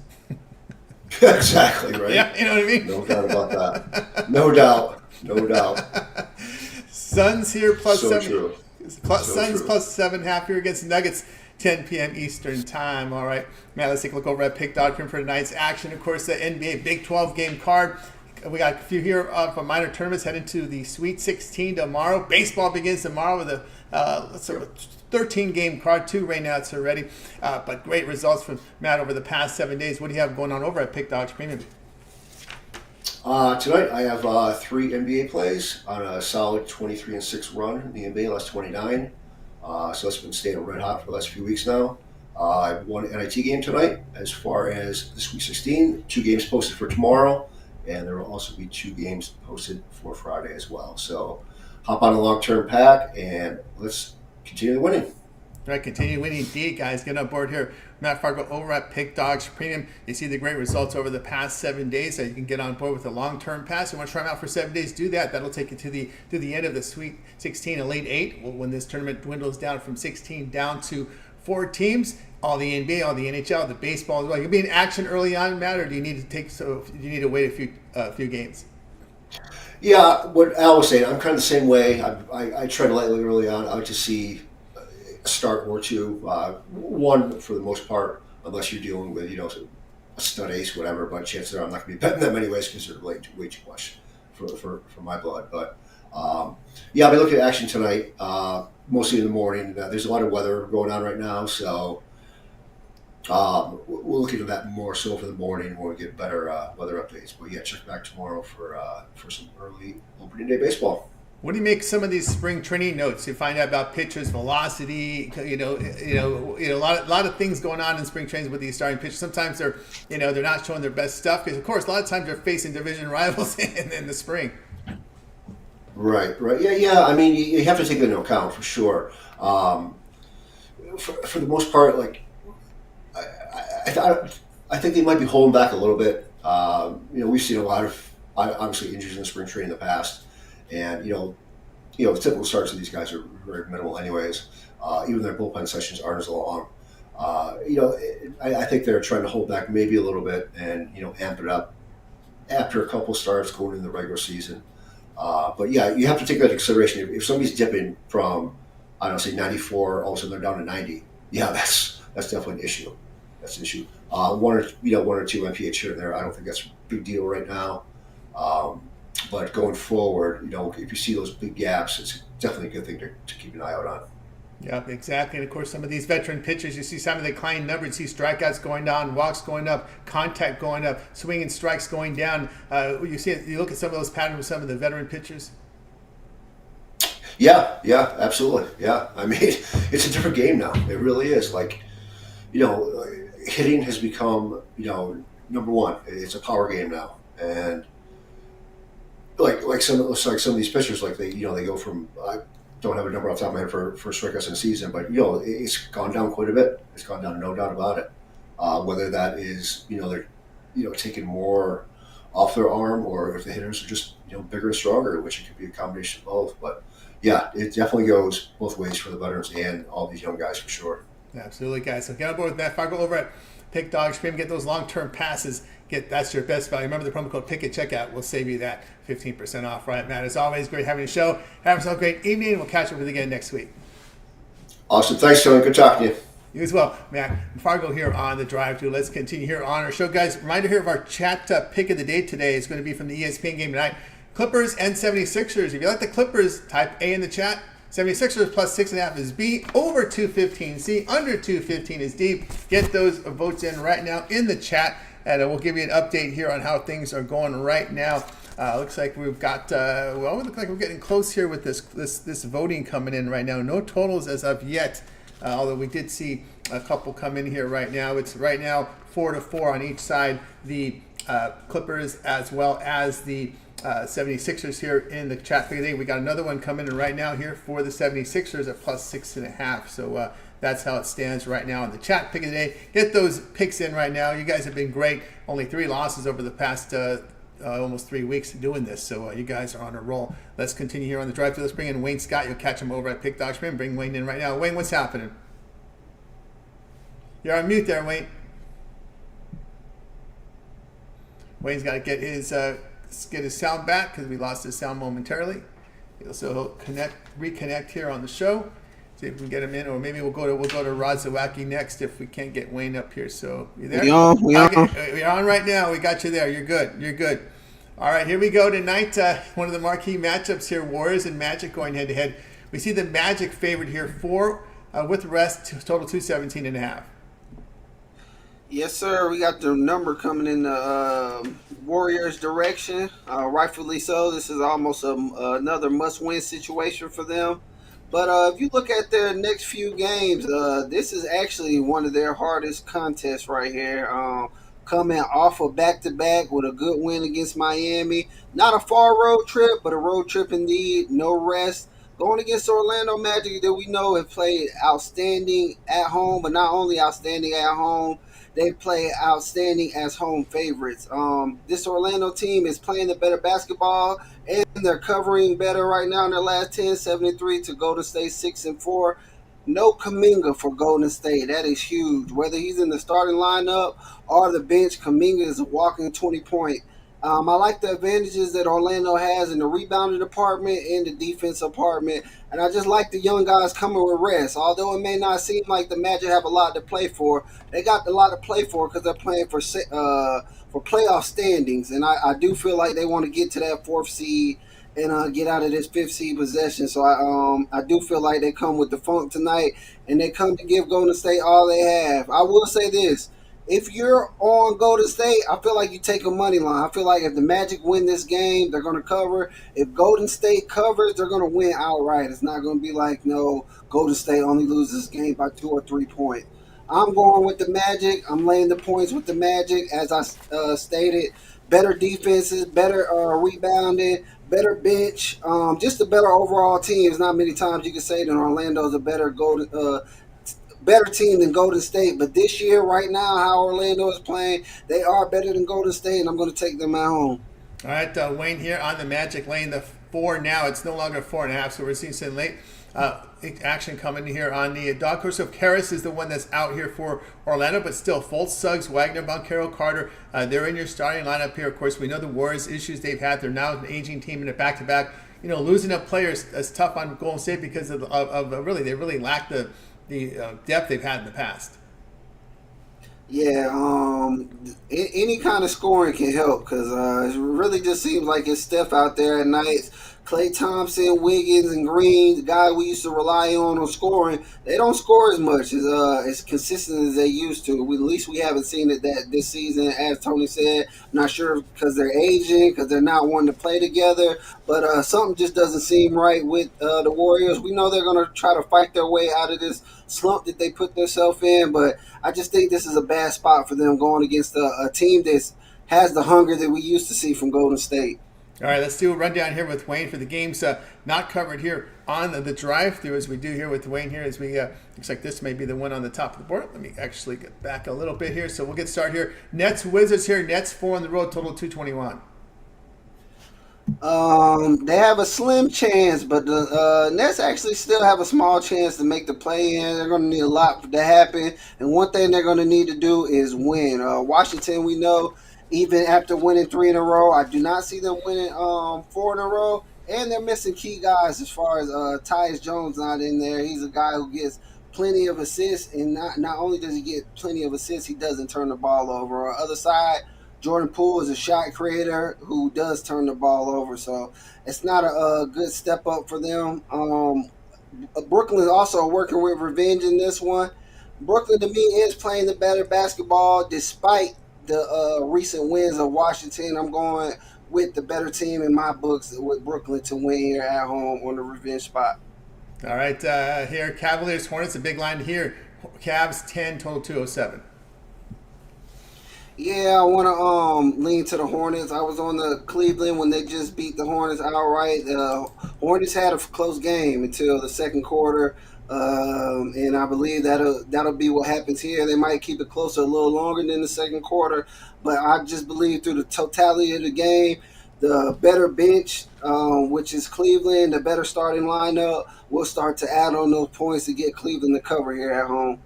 Exactly right. Yeah, you know what I mean. No doubt about that. No doubt. Suns here plus so 7. True. Suns true. plus 7 half here against Nuggets. 10 p.m. Eastern time. All right, Matt, let's take a look over at pick.com for tonight's action. Of course, the NBA Big 12 game card. We got a few here from minor tournaments heading to the Sweet 16 tomorrow. Baseball begins tomorrow with a 13-game card, 2 rainouts already. But great results from Matt over the past 7 days. What do you have going on over at Pick Dogs Premium? Tonight I have 3 NBA plays on a solid 23-6 run in the NBA last 29. So it's been staying red hot for the last few weeks now. I have 1 NIT game tonight. As far as the Sweet 16, 2 games posted for tomorrow, and there will also be 2 games posted for Friday as well. So hop on a long-term pack, and let's continue the winning. Right, continue winning indeed, guys. Get on board here. Matt Fargo over at Pick Dogs Premium. You see the great results over the past 7 days, so you can get on board with a long-term pass. You want to try them out for 7 days, do that. That'll take you to the end of the Sweet 16 and Late 8 when this tournament dwindles down from 16 down to 4 teams. All the NBA, all the NHL, the baseball as well. You'll be in action early on, Matt, or do you need to wait a few games? Yeah, what Al was saying, I'm kind of the same way. I try to lightly early on. I like to see a start or 2. One for the most part, unless you're dealing with a stud ace, whatever. But chances are I'm not going to be betting them anyways because they're way too much for my blood. But I'll be looking at action tonight, mostly in the morning. There's a lot of weather going on right now, so we'll look into that more so for the morning when we get better weather updates. But check back tomorrow for some early opening day baseball. What do you make some of these spring training notes? You find out about pitchers' velocity. A lot of things going on in spring training with these starting pitchers. Sometimes they're not showing their best stuff because, of course, a lot of times they're facing division rivals in the spring. Right. Yeah. I mean, you have to take that into account for sure. For the most part, like I think they might be holding back a little bit. We've seen a lot of obviously injuries in the spring training in the past. And, the typical starts of these guys are very minimal anyways. Even their bullpen sessions aren't as long. I think they're trying to hold back maybe a little bit and, amp it up after a couple starts going into the regular season. But you have to take that into consideration. If somebody's dipping from, I don't know, say 94, all of a sudden they're down to 90. Yeah, that's definitely an issue. That's an issue. One or two MPH here and there. I don't think that's a big deal right now. But going forward, if you see those big gaps, it's definitely a good thing to keep an eye out on. Yeah, exactly. And of course, some of these veteran pitchers, you see some of the declining numbers. You see strikeouts going down, walks going up, contact going up, swinging strikes going down. You look at some of those patterns with some of the veteran pitchers. Yeah, absolutely. Yeah, I mean, it's a different game now. It really is. Like, hitting has become, number one. It's a power game now, and like some of these pitchers, like they go from, I don't have a number off the top of my head for strikeouts in a season, but it's gone down quite a bit. It's gone down, no doubt about it. Whether that is they're taking more off their arm, or if the hitters are just bigger and stronger, which it could be a combination of both. But yeah, it definitely goes both ways for the veterans and all these young guys for sure. Absolutely, guys. So get on board with Matt Fargo over at Pick Dogs Premium. Get those long-term passes. That's your best value. Remember the promo code PICK at checkout. We'll save you that 15% off. Right, Matt? As always, great having a show. Have yourself a great evening. We'll catch up with you again next week. Awesome. Thanks, Tony. Good talking to you. You as well, Matt Fargo here on the Drive Thru. Let's continue here on our show, guys. Reminder here of our chat pick of the day today is going to be from the ESPN game tonight. Clippers and 76ers. If you like the Clippers, type A in the chat. 76ers plus 6.5 is B. Over 215 C. Under 215 is D. Get those votes in right now in the chat. And we'll give you an update here on how things are going right now. Looks like we've got, we look like we're getting close here with this voting coming in right now. No totals as of yet. although we did see a couple come in here right now. It's right now 4-4 on each side. The Clippers as well as the 76ers here in the chat today. We got another one coming in right now here for the 76ers at +6.5. So that's how it stands right now in the chat pick of the day. Get those picks in right now. You guys have been great. Only 3 losses over the past almost 3 weeks doing this. So you guys are on a roll. Let's continue here on the drive through. Let's bring in Wayne Scott. You'll catch him over at Pick Dog Spin. Bring Wayne in right now. Wayne, what's happening? You're on mute there, Wayne. Wayne's got to get his sound back because we lost his sound momentarily. So he'll reconnect here on the show. See if we can get him in, or maybe we'll go to Rod Zawacki next if we can't get Wayne up here. So you there? We're on right now. We got you there. You're good. All right, here we go tonight. One of the marquee matchups here: Warriors and Magic going head to head. We see the Magic favored here 4 with the rest, total 217.5. Yes, sir. We got the number coming in the Warriors' direction. Rightfully so. This is almost another must-win situation for them. But if you look at their next few games, this is actually one of their hardest contests right here. Coming off a back-to-back with a good win against Miami. Not a far road trip, but a road trip indeed. No rest. Going against Orlando Magic that we know have played outstanding at home, but not only outstanding at home, they play outstanding as home favorites. This Orlando team is playing the better basketball, and they're covering better right now in their last 10, 73 to Golden State 6-4. No Kuminga for Golden State. That is huge. Whether he's in the starting lineup or the bench, Kuminga is a walking 20-point. I like the advantages that Orlando has in the rebounding department and the defense department, and I just like the young guys coming with rest. Although it may not seem like the Magic have a lot to play for, they got a lot to play for because they're playing for playoff standings, and I do feel like they want to get to that 4th seed and get out of this 5th seed possession. So I do feel like they come with the funk tonight, and they come to give Golden State all they have. I will say this. If you're on Golden State, I feel like you take a money line. I feel like if the Magic win this game, they're going to cover. If Golden State covers, they're going to win outright. It's not going to be like, no, Golden State only loses this game by 2 or 3 points. I'm going with the Magic. I'm laying the points with the Magic. As I stated, better defenses, better rebounding, better bench, just a better overall team. There's not many times you can say that Orlando's a better team than Golden State, but this year, right now, how Orlando is playing, they are better than Golden State, and I'm going to take them at home. All right, Wayne here on the Magic laying the 4 now. It's no longer 4.5, so we're seeing some late action coming here on the dog course. So Karras is the one that's out here for Orlando, but still, Fultz, Suggs, Wagner, Banchero, Carter, they're in your starting lineup here. Of course, we know the Warriors issues they've had. They're now an aging team in a back-to-back. Losing up players is tough on Golden State because of really, they really lack the depth they've had in the past. Yeah, any kind of scoring can help because it really just seems like it's Steph out there at nights. Klay Thompson, Wiggins, and Green, the guy we used to rely on scoring, they don't score as much as consistent as they used to. At least we haven't seen it that this season, as Tony said. I'm not sure because they're aging, because they're not wanting to play together, but something just doesn't seem right with the Warriors. We know they're going to try to fight their way out of this slump that they put themselves in, but I just think this is a bad spot for them going against a team that has the hunger that we used to see from Golden State. All right, let's do a rundown here with Wayne for the games not covered here on the drive-through as we do here with Wayne here. As we looks like this may be the one on the top of the board. Let me actually get back a little bit here. So we'll get started here. Nets Wizards here. Nets 4 on the road, total 221. They have a slim chance, but the Nets actually still have a small chance to make the play-in. They're going to need a lot to happen, and one thing they're going to need to do is win. Washington, we know, even after winning 3 in a row, I do not see them winning 4 in a row, and they're missing key guys as far as Tyus Jones not in there. He's a guy who gets plenty of assists, and not only does he get plenty of assists, he doesn't turn the ball over. On the other side, Jordan Poole is a shot creator who does turn the ball over, so it's not a good step up for them. Brooklyn is also working with revenge in this one. Brooklyn, to me, is playing the better basketball despite the recent wins of Washington. I'm going with the better team in my books with Brooklyn to win here at home on the revenge spot. All right, here, Cavaliers, Hornets, a big line here. Cavs 10, total 207. Yeah, I want to lean to the Hornets. I was on the Cleveland when they just beat the Hornets outright. Hornets had a close game until the second quarter, and I believe that'll be what happens here. They might keep it closer a little longer than the second quarter, but I just believe through the totality of the game, the better bench, which is Cleveland, the better starting lineup, will start to add on those points to get Cleveland to cover here at home.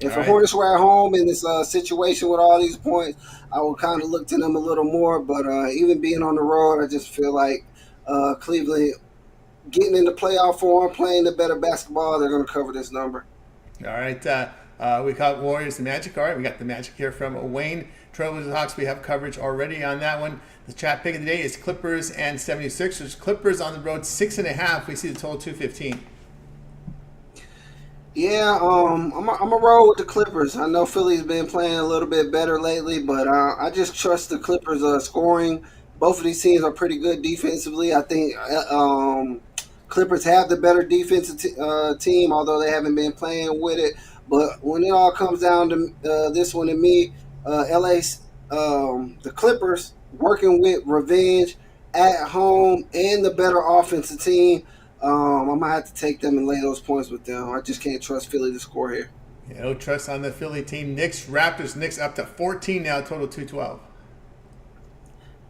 If the Hornets were at home in this situation with all these points, I would kind of look to them a little more. But even being on the road, I just feel like Cleveland getting in the playoff form, playing the better basketball, they're going to cover this number. All right. We got Warriors and Magic. All right, we got the Magic here from Wayne. Trailblazers Hawks, we have coverage already on that one. The chat pick of the day is Clippers and 76ers. Clippers on the road, 6.5. We see the total 215. Yeah, I'm a roll with the Clippers. I know Philly's been playing a little bit better lately, but I just trust the Clippers scoring. Both of these teams are pretty good defensively. I think Clippers have the better defensive team, although they haven't been playing with it. But when it all comes down to this one and me, LA's the Clippers working with revenge at home and the better offensive team. I might have to take them and lay those points with them. I just can't trust Philly to score here. Yeah, no trust on the Philly team. Knicks, Raptors. Knicks up to 14 now, total 212.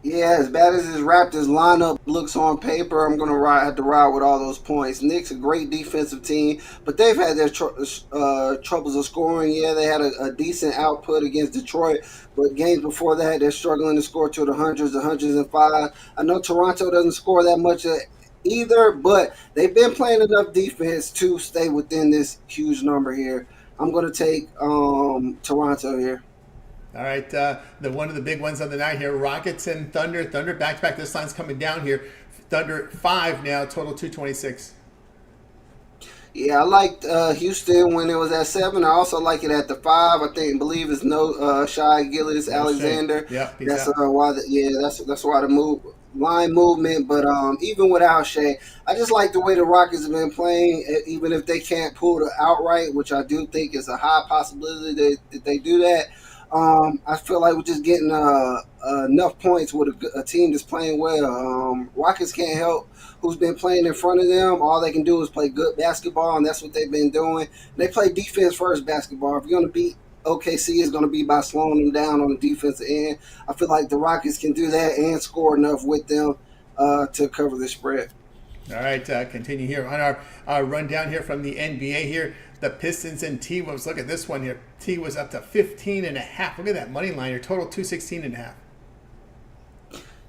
Yeah, as bad as this Raptors lineup looks on paper, I'm going to have to ride with all those points. Knicks, a great defensive team, but they've had their troubles of scoring. Yeah, they had a decent output against Detroit, but games before that, they're struggling to score to the hundreds, the 105. I know Toronto doesn't score that much either, but they've been playing enough defense to stay within this huge number here. I'm going to take Toronto here. All right, one of the big ones on the night here, Rockets and Thunder. Thunder back-to-back. This line's coming down here. Thunder 5 now, total 226. Yeah, I liked Houston when it was at 7. I also like it at the 5. I believe it's no Shai Gilgeous-Alexander. Yeah, that's why. That's why the line movement. But even without Shai, I just like the way the Rockets have been playing. Even if they can't pull the outright, which I do think is a high possibility that they do that. I feel like we're just getting enough points with a team that's playing well. Rockets can't help who's been playing in front of them. All they can do is play good basketball, and that's what they've been doing. They play defense-first basketball. If you're going to beat OKC, it's going to be by slowing them down on the defensive end. I feel like the Rockets can do that and score enough with them to cover the spread. All right, continue here on our rundown here from the NBA here. The Pistons and T-Wolves. Look at this one here. T was up to 15.5. Look at that money line here. Total 216.5.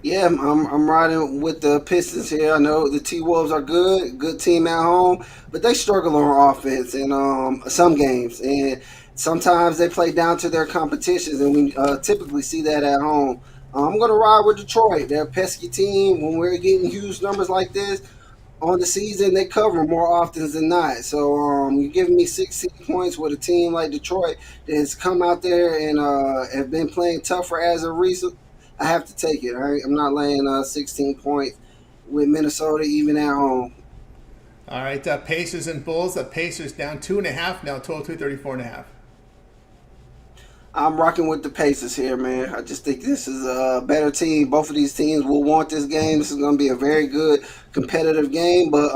Yeah, I'm riding with the Pistons here. I know the T-Wolves are good team at home, but they struggle on offense in some games. And sometimes they play down to their competitions, and we typically see that at home. I'm going to ride with Detroit. They're a pesky team. When we're getting huge numbers like this, on the season, they cover more often than not. So you're giving me 16 points with a team like Detroit that's come out there and have been playing tougher as a recent. I have to take it. All right? I'm not laying 16 points with Minnesota even at home. All right, Pacers and Bulls. The Pacers down 2.5 now, total 234.5. I'm rocking with the Pacers here, man. I just think this is a better team. Both of these teams will want this game. This is going to be a very good competitive game. But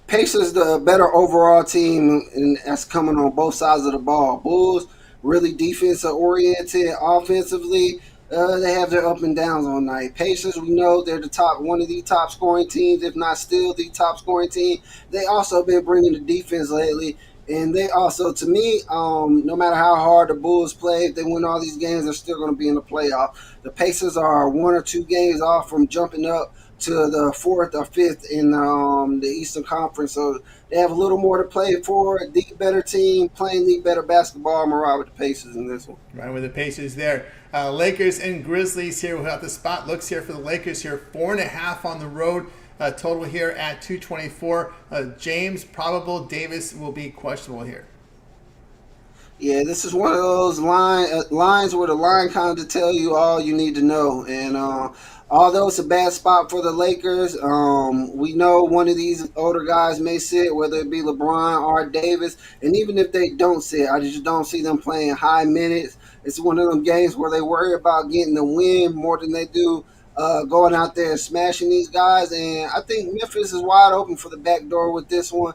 Pacers, the better overall team, and that's coming on both sides of the ball. Bulls, really defensive-oriented offensively. They have their up and downs all night. Pacers, we know they're one of the top scoring teams, if not still the top scoring team. They also been bringing the defense lately. And they also, to me, no matter how hard the Bulls play, if they win all these games, they're still going to be in the playoff. The Pacers are 1 or 2 games off from jumping up to the 4th or 5th in the Eastern Conference. So they have a little more to play for. The better team, playing the better basketball. I'm right with the Pacers in this one. Right with the Pacers there. Lakers and Grizzlies here. We'll have the spot looks here for the Lakers here. 4.5 on the road. Total here at 224. James probable. Davis will be questionable here. Yeah, this is one of those lines where the line kind of tell you all you need to know. And Although it's a bad spot for the Lakers, we know one of these older guys may sit, whether it be LeBron or Davis. And even if they don't sit, I just don't see them playing high minutes. It's one of them games where they worry about getting the win more than they do going out there and smashing these guys. And I think Memphis is wide open for the back door with this one.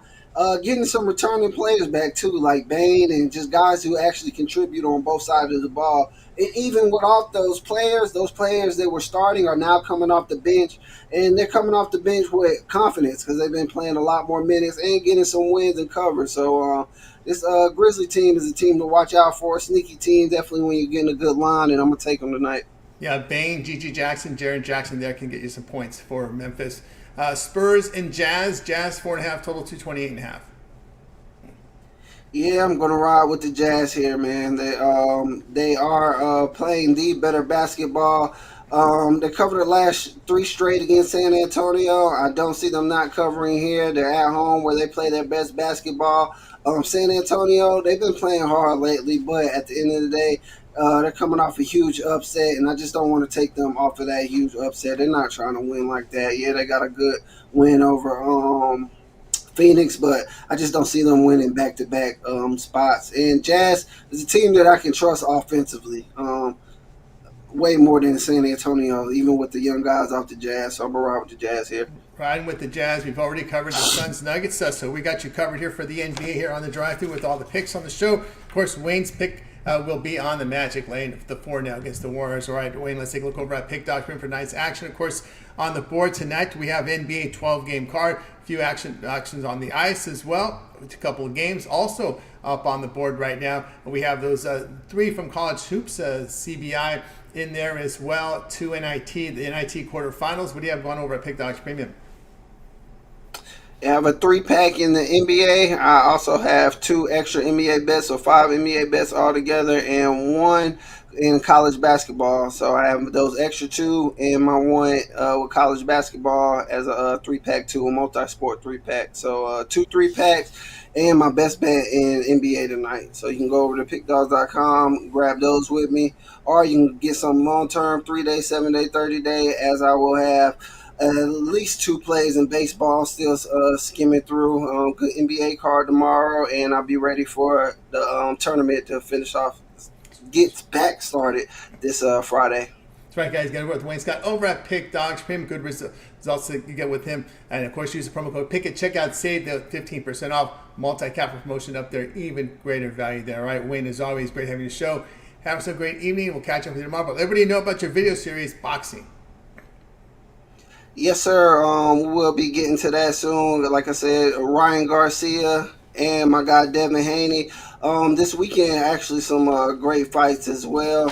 Getting some returning players back too, like Bane and just guys who actually contribute on both sides of the ball. And even without those players that were starting are now coming off the bench, and they're coming off the bench with confidence because they've been playing a lot more minutes and getting some wins and cover. So this Grizzly team is a team to watch out for. A sneaky team, definitely when you're getting a good line, and I'm gonna take them tonight. Yeah, Bane, G.G. Jackson, Jaren Jackson there can get you some points for Memphis. Spurs and Jazz. Jazz 4.5 total, 228.5. Yeah, I'm gonna ride with the Jazz here, man. They are playing the better basketball. They covered the last 3 straight against San Antonio. I don't see them not covering here. They're at home where they play their best basketball. San Antonio, they've been playing hard lately, but at the end of the day, they're coming off a huge upset, and I just don't want to take them off of that huge upset. They're not trying to win like that. Yeah, they got a good win over Phoenix, but I just don't see them winning back-to-back spots. And Jazz is a team that I can trust offensively way more than San Antonio, even with the young guys off the Jazz. So I'm going to ride with the Jazz here. Riding with the Jazz. We've already covered the Suns Nuggets, so we got you covered here for the NBA here on the drive-thru with all the picks on the show. Of course, Wayne's pick will be on the Magic laying the 4 now against the Warriors. All right, Wayne, let's take a look over at Pick Doctrine for tonight's action. Of course, on the board tonight, we have NBA 12-game card. A few actions on the ice as well. A couple of games also up on the board right now. We have those 3 from college hoops, CBI in there as well. 2 NIT, the NIT quarterfinals. What do you have going over at Pick Dogs Premium? I have a 3-pack in the NBA. I also have 2 extra NBA bets, so 5 NBA bets altogether, and 1 in college basketball. So I have those extra 2 and my 1 with college basketball as a 3-pack too, a multi-sport 3-pack. So 2 3-packs and my best bet in NBA tonight. So you can go over to pickdogs.com, grab those with me, or you can get some long-term 3-day, 7-day, 30-day, as I will have at least 2 plays in baseball, still skimming through. Good NBA card tomorrow, and I'll be ready for the tournament to finish off, get back started this Friday. That's right, guys. Got to work with Wayne Scott over at Pick Dogs Premium. Good results that you get with him. And, of course, use the promo code PICK at checkout. Save the 15% off. Multi-capital promotion up there. Even greater value there. All right, Wayne, as always, great having you show. Have a great evening. We'll catch up with you tomorrow. But let everybody know about your video series, Boxing. Yes, sir. We'll be getting to that soon. Like I said, Ryan Garcia and my guy Devin Haney. This weekend, actually, some great fights as well.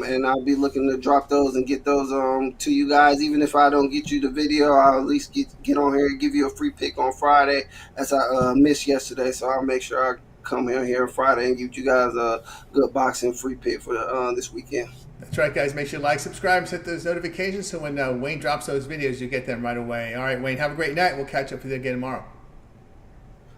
And I'll be looking to drop those and get those to you guys. Even if I don't get you the video, I'll at least get on here and give you a free pick on Friday, as I missed yesterday. So I'll make sure I come in here Friday and give you guys a good boxing free pick for this weekend. That's right, guys. Make sure to like, subscribe, and set those notifications so when Wayne drops those videos, you get them right away. All right, Wayne, have a great night. We'll catch up with you again tomorrow.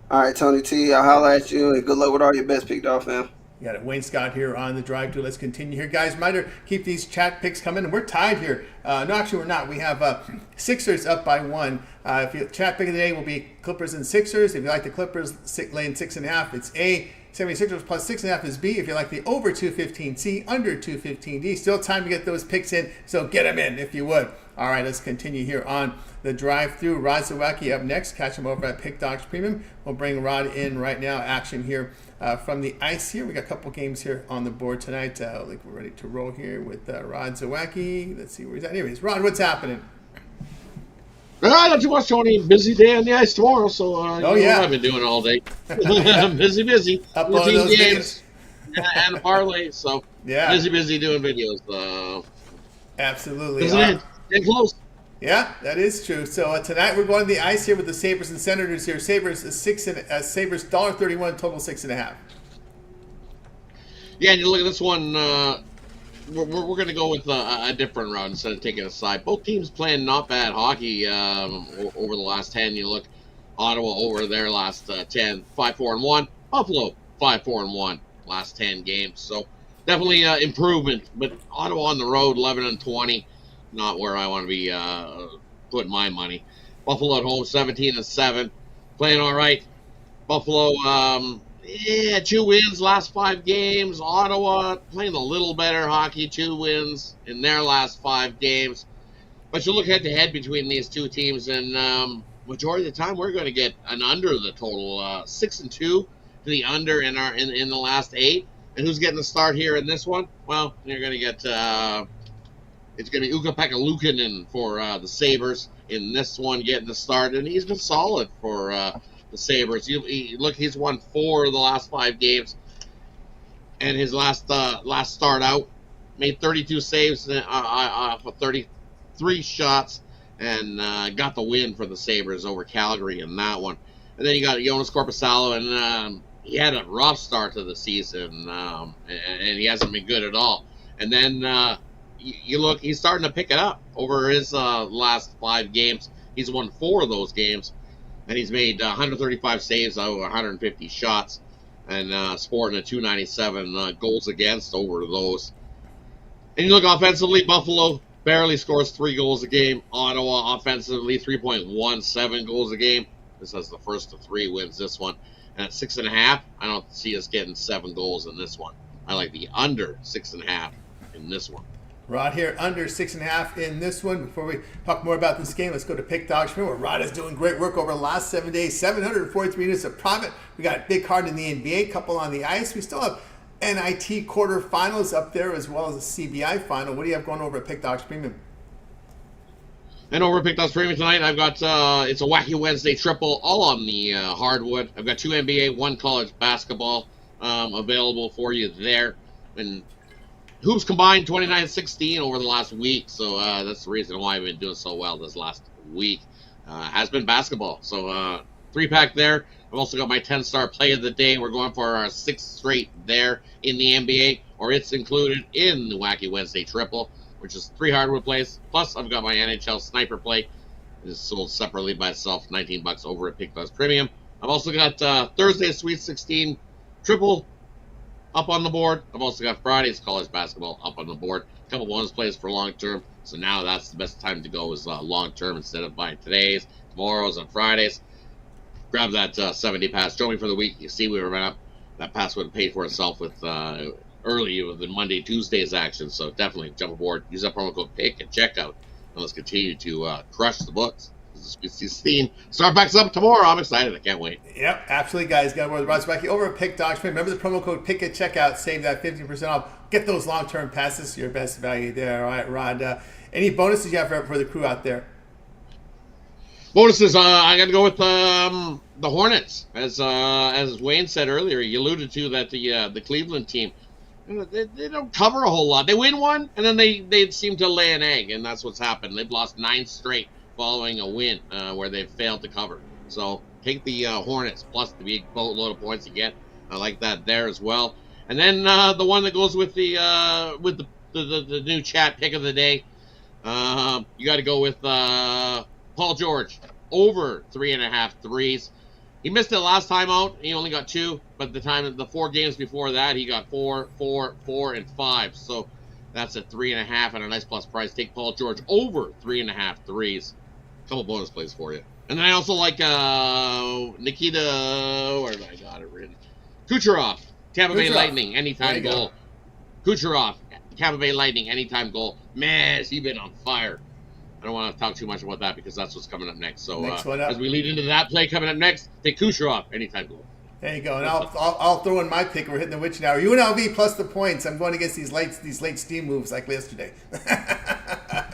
All right, Tony T, I'll holler at you, and good luck with all your bets, Pick Dog fam. You got it. Wayne Scott here on the drive-thru. Let's continue here, guys. Reminder, keep these chat picks coming. And we're tied here. No, actually, we're not. We have Sixers up by 1. If you chat pick of the day will be Clippers and Sixers. If you like the Clippers, laying 6.5, it's A. 76ers plus 6.5 is B. If you like the over 215, C. Under 215, D. Still time to get those picks in, so get them in if you would. All right, let's continue here on the drive-thru. Rod Zawacki up next. Catch him over at Pick Dogs Premium. We'll bring Rod in right now. Action here from the ice here. We got a couple games here on the board tonight. Like we're ready to roll here with Rod Zawacki. Let's see where he's at. Anyways, Rod, what's happening? Not too much, Tony. Busy day on the ice tomorrow, so oh, yeah. what I've been doing all day. busy. Uploading those games and a parlay, so yeah. Busy doing videos. Absolutely. Getting close. Yeah, that is true. So tonight we're going to the ice here with the Sabres and Senators here. Sabres Sabres $1.31, total 6.5. Yeah, and you look at this one. We're going to go with a different route instead of taking a side. Both teams playing not bad hockey over the last 10. You look, Ottawa over their last 10, 5-4-1. Buffalo 5-4-1 last 10 games. So definitely improvement. But Ottawa on the road 11-20. not where I want to be putting my money. Buffalo at home, 17-7, playing all right. Buffalo, 2 wins last 5 games. Ottawa playing a little better hockey, 2 wins in their last 5 games. But you look head to head between these two teams, and majority of the time we're going to get an under the total, 6-2 to the under in the last 8. And who's getting the start here in this one? Well, you're going to get it's going to be Ukko-Pekka Luukkonen for the Sabres in this one, getting the start, and he's been solid for the Sabres. He's won 4 of the last 5 games, and his last start out made 32 saves for 33 shots, and got the win for the Sabres over Calgary in that one. And then you got Jonas Korpisalo, and he had a rough start to the season, and he hasn't been good at all. And then you look, he's starting to pick it up over his last 5 games. He's won 4 of those games, and he's made 135 saves out of 150 shots, and sporting a 297 goals against over those. And you look offensively, Buffalo barely scores 3 goals a game. Ottawa offensively 3.17 goals a game. This has the first of 3 wins this one. And at 6.5, I don't see us getting 7 goals in this one. I like the under 6.5 in this one. Rod here, under 6.5 in this one. Before we talk more about this game, let's go to Pick Dogs, where Rod is doing great work over the last 7 days. 743 units of profit. We got a big card in the NBA, couple on the ice. We still have NIT quarterfinals up there, as well as a CBI final. What do you have going over at Pick Dogs Premium? And over at Pick Dogs Premium tonight, I've got it's a Wacky Wednesday triple, all on the hardwood. I've got 2 NBA, 1 college basketball available for you there. And hoops combined 29-16 over the last week, so that's the reason why I've been doing so well this last week. Has been basketball, so 3-pack there. I've also got my 10-star play of the day. We're going for our 6th straight there in the NBA, or it's included in the Wacky Wednesday triple, which is 3 hardwood plays. Plus, I've got my NHL sniper play. It is sold separately by itself, $19 over at Pick Dogs Premium. I've also got Thursday Sweet 16 triple up on the board. I've also got Friday's college basketball up on the board. A couple bonus plays for long term. So now that's the best time to go is long term instead of buying today's, tomorrow's, and Fridays. Grab that 70 pass. Join me for the week. You see we were up. That pass would have paid for itself with early with the Monday, Tuesday's action. So definitely jump aboard. Use that promo code PICK at checkout. And let's continue to crush the books. This theme start back up tomorrow. I'm excited. I can't wait. Yep, absolutely, guys. Got more of the Rod's Wacky over at Pick Dogs. Remember the promo code PICK at checkout. Save that 50% off. Get those long-term passes. Your best value there. All right, Rod. Any bonuses you have for the crew out there? Bonuses. I got to go with the Hornets. As Wayne said earlier, he alluded to that the Cleveland team, they don't cover a whole lot. They win one, and then they seem to lay an egg, and that's what's happened. They've lost 9 straight following a win where they've failed to cover. So take the Hornets plus the big boatload of points you get. I like that there as well. And then the one that goes with the new chat pick of the day, you got to go with Paul George over 3.5 threes. He missed it last time out. He only got 2, but the 4 games before that he got 4, 4, 4, and 5. So that's a 3.5 and a nice plus price. Take Paul George over 3.5 threes. Couple bonus plays for you. And then I also like Nikita, where I got it written? Kucherov, Tampa Bay Lightning, anytime goal. Kucherov, Tampa Bay Lightning, anytime goal. Man, has he been on fire. I don't want to talk too much about that because that's what's coming up next. So as we lead into that play coming up next, take Kucherov, anytime goal. There you go. And I'll throw in my pick. We're hitting the witching hour. UNLV plus the points. I'm going against these late steam moves like yesterday.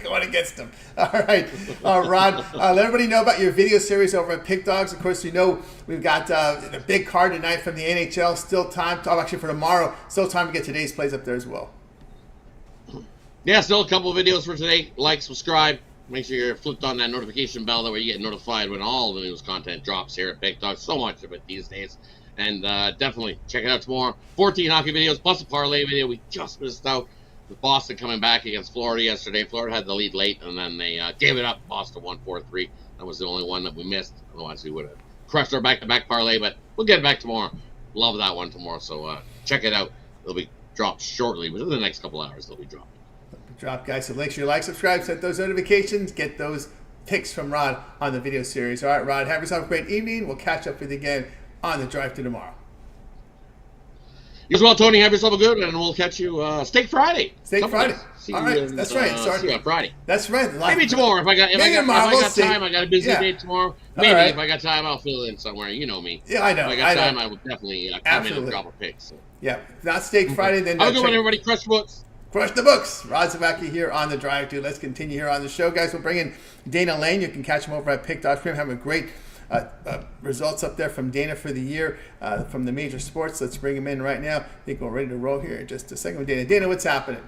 Going against them. All right. Rod, let everybody know about your video series over at Pick Dogs. Of course, you know we've got a big card tonight from the NHL. Still time, actually for tomorrow, still time to get today's plays up there as well. Yeah, still a couple of videos for today. Like, subscribe. Make sure you're flipped on that notification bell. That way you get notified when all the news content drops here at Pick Dogs. So much of it these days. And definitely check it out tomorrow. 14 hockey videos plus a parlay video. We just missed out with Boston coming back against Florida yesterday. Florida had the lead late, and then they gave it up. Boston won 4-3. That was the only one that we missed. Otherwise, we would have crushed our back-to-back parlay. But we'll get it back tomorrow. Love that one tomorrow. So check it out. It'll be dropped shortly. Within the next couple hours, they'll be dropped. Drop, guys. So make sure you like, subscribe, set those notifications, get those picks from Rod on the video series. All right, Rod, have yourself a great evening. We'll catch up with you again on the drive to tomorrow. You as well, Tony. Have yourself a good one, and we'll catch you Steak Friday. Steak Friday. All right, that's right. Sorry. See you on Friday. That's right. Maybe tomorrow if I got time. I got a busy day tomorrow. Maybe if I got time, I'll fill in somewhere. You know me. Yeah, I know. If I got time, I will definitely come in and drop a pick. So. Yeah, if not Steak Friday, then have a good one, everybody. Crush the books. Crush the books. Rod Zavacki here on the drive to. Let's continue here on the show, guys. We'll bring in Dana Lane. You can catch him over at Pick.Stream. Have a great results up there from Dana for the year from the major sports. Let's bring him in right now. I think we're ready to roll here in just a second with Dana. Dana, what's happening?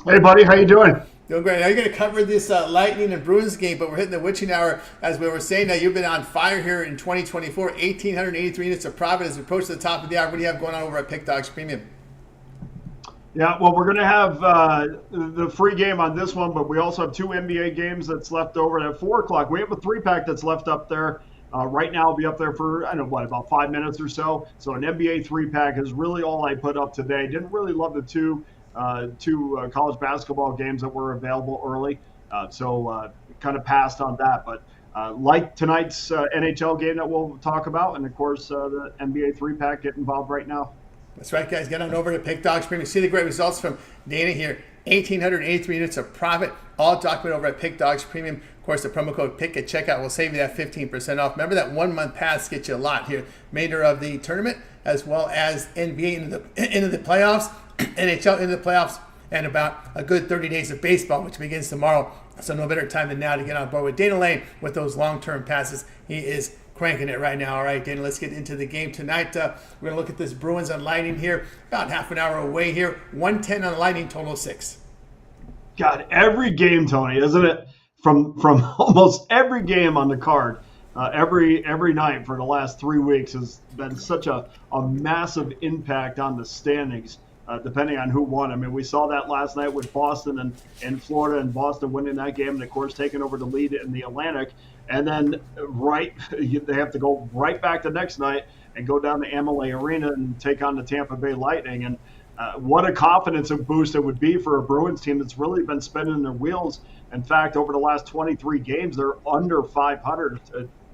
Hey, buddy. How you doing? Doing great. Now you're going to cover this Lightning and Bruins game, but we're hitting the witching hour. As we were saying, now you've been on fire here in 2024. 1,883 units of profit as we approach the top of the hour. What do you have going on over at Pick Dogs Premium? Yeah, well, we're going to have the free game on this one, but we also have two NBA games that's left over at 4 o'clock. We have a 3-pack that's left up there. Right now, I'll be up there for, about 5 minutes or so. So an NBA 3-pack is really all I put up today. Didn't really love the two college basketball games that were available early. So kind of passed on that. But like tonight's NHL game that we'll talk about, and, of course, the NBA 3-pack, get involved right now. That's right, guys. Get on over to Pick Dogs Premium. See the great results from Dana here. 1,883 units of profit, all documented over at Pick Dogs Premium. Of course, the promo code PICK at checkout will save you that 15% off. Remember that 1-month pass gets you a lot here. Remainder of the tournament, as well as NBA into the playoffs, NHL into the playoffs, and about a good 30 days of baseball, which begins tomorrow. So no better time than now to get on board with Dana Lane with those long-term passes. He is cranking it right now. All right, Dana, let's get into the game tonight. We're going to look at this Bruins on Lightning here. About half an hour away here. 110 on Lightning, total 6. God, every game, Tony, isn't it? From almost every game on the card, every night for the last 3 weeks has been such a massive impact on the standings, depending on who won. I mean, we saw that last night with Boston and Florida, and Boston winning that game, and, of course, taking over the lead in the Atlantic. And then they have to go right back the next night and go down to Amalie Arena and take on the Tampa Bay Lightning. And what a confidence boost it would be for a Bruins team that's really been spinning their wheels. In fact, over the last 23 games, they're under 500,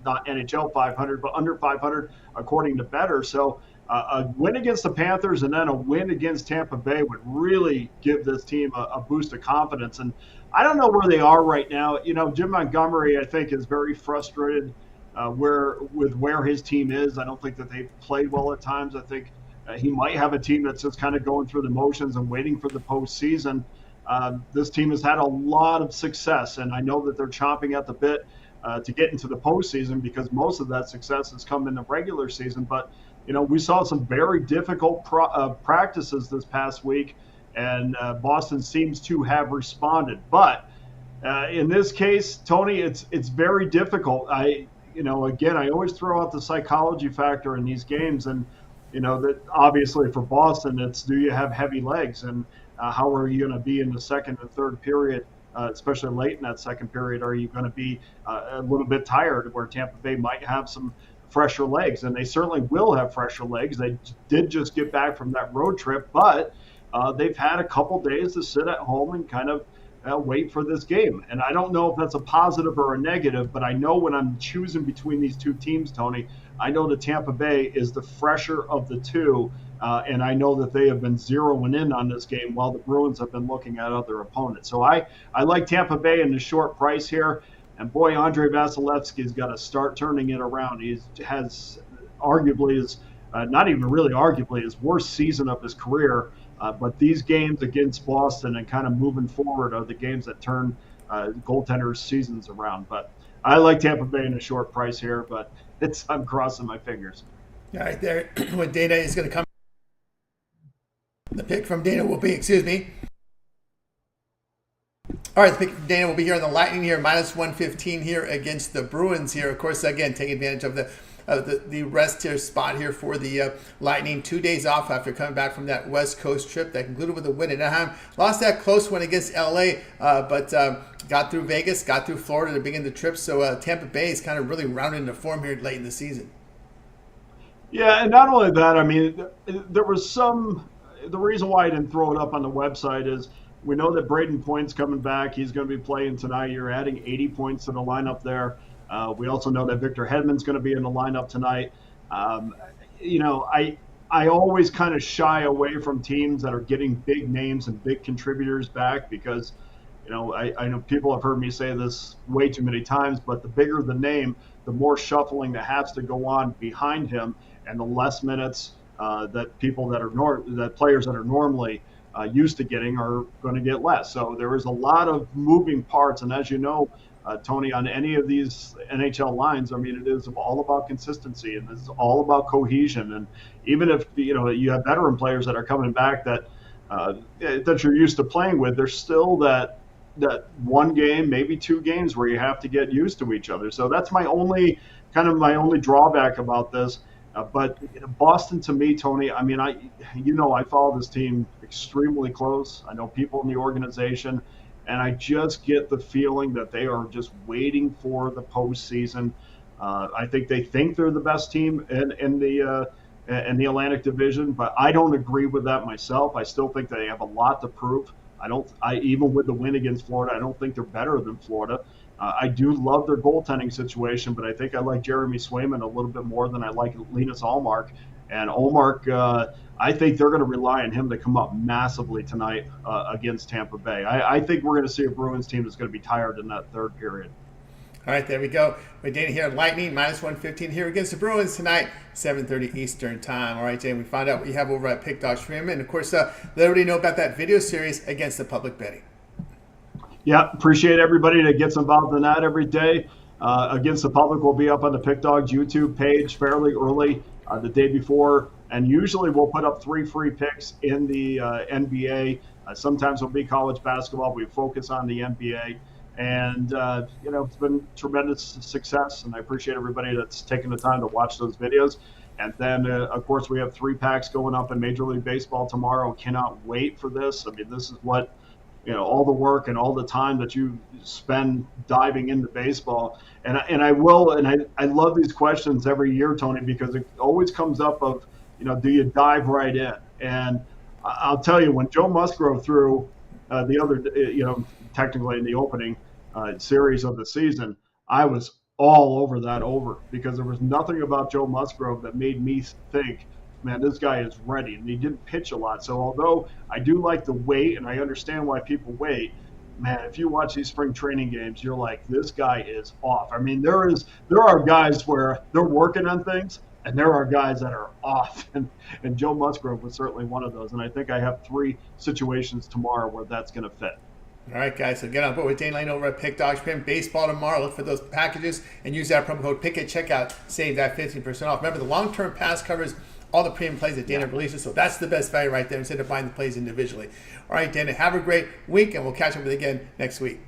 not NHL 500, but under 500 according to Better. So a win against the Panthers and then a win against Tampa Bay would really give this team a boost of confidence. And I don't know where they are right now. Jim Montgomery, I think, is very frustrated with where his team is. I don't think that they've played well at times. I think he might have a team that's just kind of going through the motions and waiting for the postseason. This team has had a lot of success, and I know that they're chomping at the bit to get into the postseason because most of that success has come in the regular season. But, we saw some very difficult practices this past week, and Boston seems to have responded. But in this case, Tony, it's very difficult. I always throw out the psychology factor in these games, and that obviously for Boston, it's do you have heavy legs, and how are you going to be in the second and third period, especially late in that second period? Are you going to be a little bit tired, where Tampa Bay might have some fresher legs? And they certainly will have fresher legs. They did just get back from that road trip, but they've had a couple days to sit at home and kind of wait for this game. And I don't know if that's a positive or a negative, but I know when I'm choosing between these two teams, Tony, I know that Tampa Bay is the fresher of the two, and I know that they have been zeroing in on this game while the Bruins have been looking at other opponents. So I like Tampa Bay in the short price here. And boy, Andrei Vasilevsky's got to start turning it around. He has arguably not even really arguably his worst season of his career. But these games against Boston and kind of moving forward are the games that turn goaltenders' seasons around. But I like Tampa Bay in a short price here, but I'm crossing my fingers. All right, there. When Dana is going to come, the pick from Dana will be, All right, the pick from Dana will be here on the Lightning here, minus 115 here against the Bruins here. Of course, again, taking advantage of the rest here spot here for the Lightning. 2 days off after coming back from that West Coast trip that concluded with a win in Anaheim. Lost that close one against LA, but got through Vegas, got through Florida to begin the trip. So Tampa Bay is kind of really rounding into form here late in the season. Yeah, and not only that, I mean, there was the reason why I didn't throw it up on the website is we know that Braden Point's coming back. He's going to be playing tonight. You're adding 80 points to the lineup there. We also know that Victor Hedman's going to be in the lineup tonight. I always kind of shy away from teams that are getting big names and big contributors back because, I know people have heard me say this way too many times, but the bigger the name, the more shuffling that has to go on behind him, and the less minutes that players that are normally used to getting are going to get less. So there is a lot of moving parts, and as you know, Tony, on any of these NHL lines, it is all about consistency and it's all about cohesion. And even if you have veteran players that are coming back that you're used to playing with, there's still that one game, maybe 2 games where you have to get used to each other. So that's my only drawback about this. But Boston, to me, Tony, I follow this team extremely close. I know people in the organization. And I just get the feeling that they are just waiting for the postseason. I think they think they're the best team in the Atlantic Division, but I don't agree with that myself. I still think they have a lot to prove. Even with the win against Florida, I don't think they're better than Florida. I do love their goaltending situation, but I think I like Jeremy Swayman a little bit more than I like Linus Ullmark. And Ullmark, I think they're going to rely on him to come up massively tonight against Tampa Bay. I think we're going to see a Bruins team that's going to be tired in that third period. All right, there we go. We're Dana here, Lightning, -115 here against the Bruins tonight, 7:30 Eastern time. All right, Dana, we find out what you have over at Pick Dogs for him. And, of course, let everybody know about that video series against the public betting. Yeah, appreciate everybody that gets involved in that every day. Against the Public will be up on the Pick Dogs YouTube page fairly early the day before. And usually we'll put up 3 free picks in the NBA. Sometimes it'll be college basketball. We focus on the NBA. And, it's been tremendous success. And I appreciate everybody that's taken the time to watch those videos. And then, of course, we have 3 packs going up in Major League Baseball tomorrow. Cannot wait for this. This is what, all the work and all the time that you spend diving into baseball. And I love these questions every year, Tony, because it always comes up of, do you dive right in? And I'll tell you, when Joe Musgrove threw the other, technically in the opening series of the season, I was all over that over because there was nothing about Joe Musgrove that made me think, man, this guy is ready. And he didn't pitch a lot. So although I do like the wait and I understand why people wait, man, if you watch these spring training games, you're like, this guy is off. There are guys where they're working on things, and there are guys that are off. And Joe Musgrove was certainly one of those. And I think I have 3 situations tomorrow where that's going to fit. All right, guys, so get on board with Dane Lane over at Pick Dogs. Print baseball tomorrow. Look for those packages and use that promo code PICK at checkout. Save that 15% off. Remember, the long-term pass covers all the premium plays that Dana releases, so that's the best value right there instead of buying the plays individually. All right, Dana, have a great week, and we'll catch up with you again next week.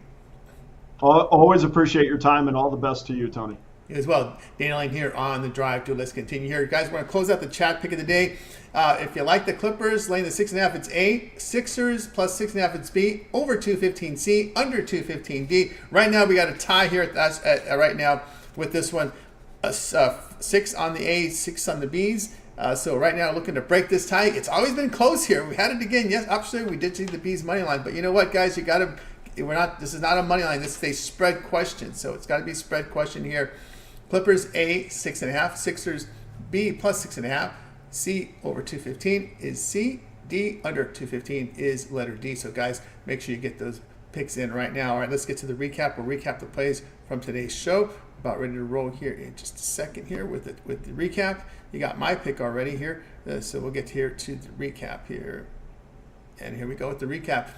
Always appreciate your time, and all the best to you, Tony. You as well. Dana Lane here on the Drive to. Let's continue here. Guys, we're going to close out the chat pick of the day. If you like the Clippers, laying the 6.5, it's A. Sixers plus 6.5, it's B. Over 215 C. Under 215 D. Right now, we got a tie here right now with this one. 6 on the A, 6 on the B's. So right now, looking to break this tie. It's always been close here. We had it again. Yes, absolutely. We did see the B's money line, but you know what, guys? You got to. This is not a money line. This is a spread question. So it's got to be a spread question here. Clippers A 6.5. Sixers B plus 6.5. C over 215 is C. D under 215 is letter D. So guys, make sure you get those picks in right now. All right, let's get to the recap. We'll recap the plays from today's show. About ready to roll here in just a second here with the recap. You got my pick already here, so we'll get here to the recap here. And here we go with the recap.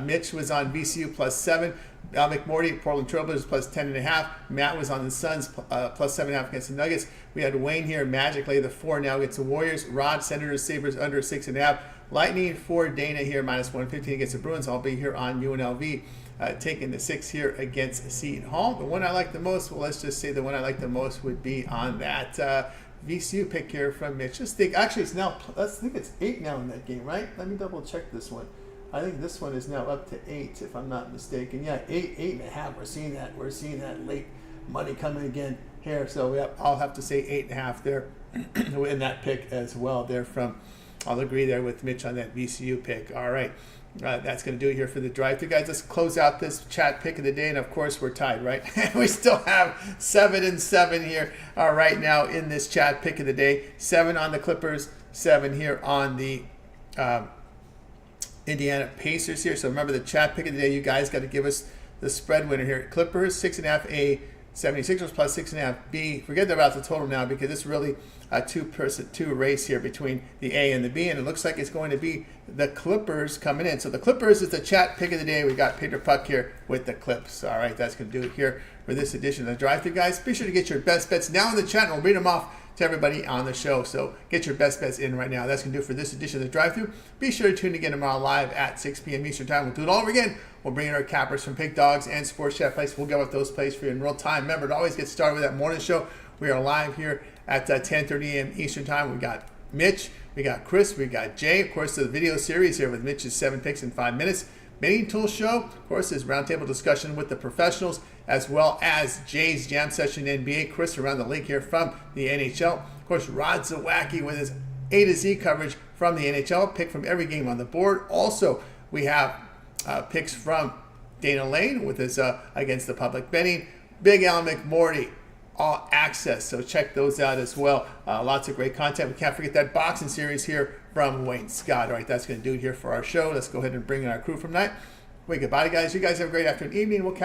Mitch was on VCU plus 7. Al McMorty, Portland Trailblazers plus 10.5. Matt was on the Suns plus 7.5 against the Nuggets. We had Wayne here, Magic lay the 4 now against the Warriors. Rod, Senators, Sabres under 6.5. Lightning for Dana here, -115 against the Bruins. I'll be here on UNLV. Taking the 6 here against Seton Hall. The one I like the most, well, let's just say the one I like the most would be on that VCU pick here from Mitch. Just think, actually, it's now, I think it's 8 now in that game, right? Let me double check this one. I think this one is now up to 8, if I'm not mistaken. Yeah, 8.5. We're seeing that late money coming again here. So I'll have to say 8.5 there in that pick as well. There from, I'll agree there with Mitch on that VCU pick. All right. That's going to do it here for the drive-thru, guys. Let's close out this chat pick of the day, and of course we're tied, right? We still have 7-7 here right now in this chat pick of the day. 7 on the Clippers, 7 here on the Indiana Pacers here. So remember the chat pick of the day. You guys got to give us the spread winner here. Clippers 6.5 A, 76ers plus 6.5 B. Forget about the total now because it's really a two race here between the A and the B, and it looks like it's going to be the Clippers coming in. So the Clippers is the chat pick of the day. We got Peter Puck here with the Clips. All right, that's going to do it here for this edition of the Drive-Thru, guys. Be sure to get your best bets now in the chat, and we'll read them off to everybody on the show. So get your best bets in right now. That's going to do it for this edition of the Drive-Thru. Be sure to tune in again tomorrow live at 6 p.m. Eastern Time. We'll do it all over again. We'll bring in our cappers from Pig Dogs and Sports Chat Place. We'll go with those plays for you in real time. Remember to always get started with that morning show. We are live here at 10:30 a.m. Eastern Time. We got Mitch, we got Chris, we got Jay. Of course, the video series here with Mitch's 7 picks in 5 minutes. Betting Tool Show, of course, is roundtable discussion with the professionals, as well as Jay's Jam Session NBA. Chris around the link here from the NHL. Of course, Rod Zawacki with his A to Z coverage from the NHL. Pick from every game on the board. Also, we have picks from Dana Lane with his Against the Public Betting. Big Al McMorty, All Access. So check those out as well. Lots of great content. We can't forget that boxing series here from Wayne Scott. All right, that's going to do it here for our show. Let's go ahead and bring in our crew from tonight. Wait, goodbye, guys. You guys have a great afternoon, evening. We'll catch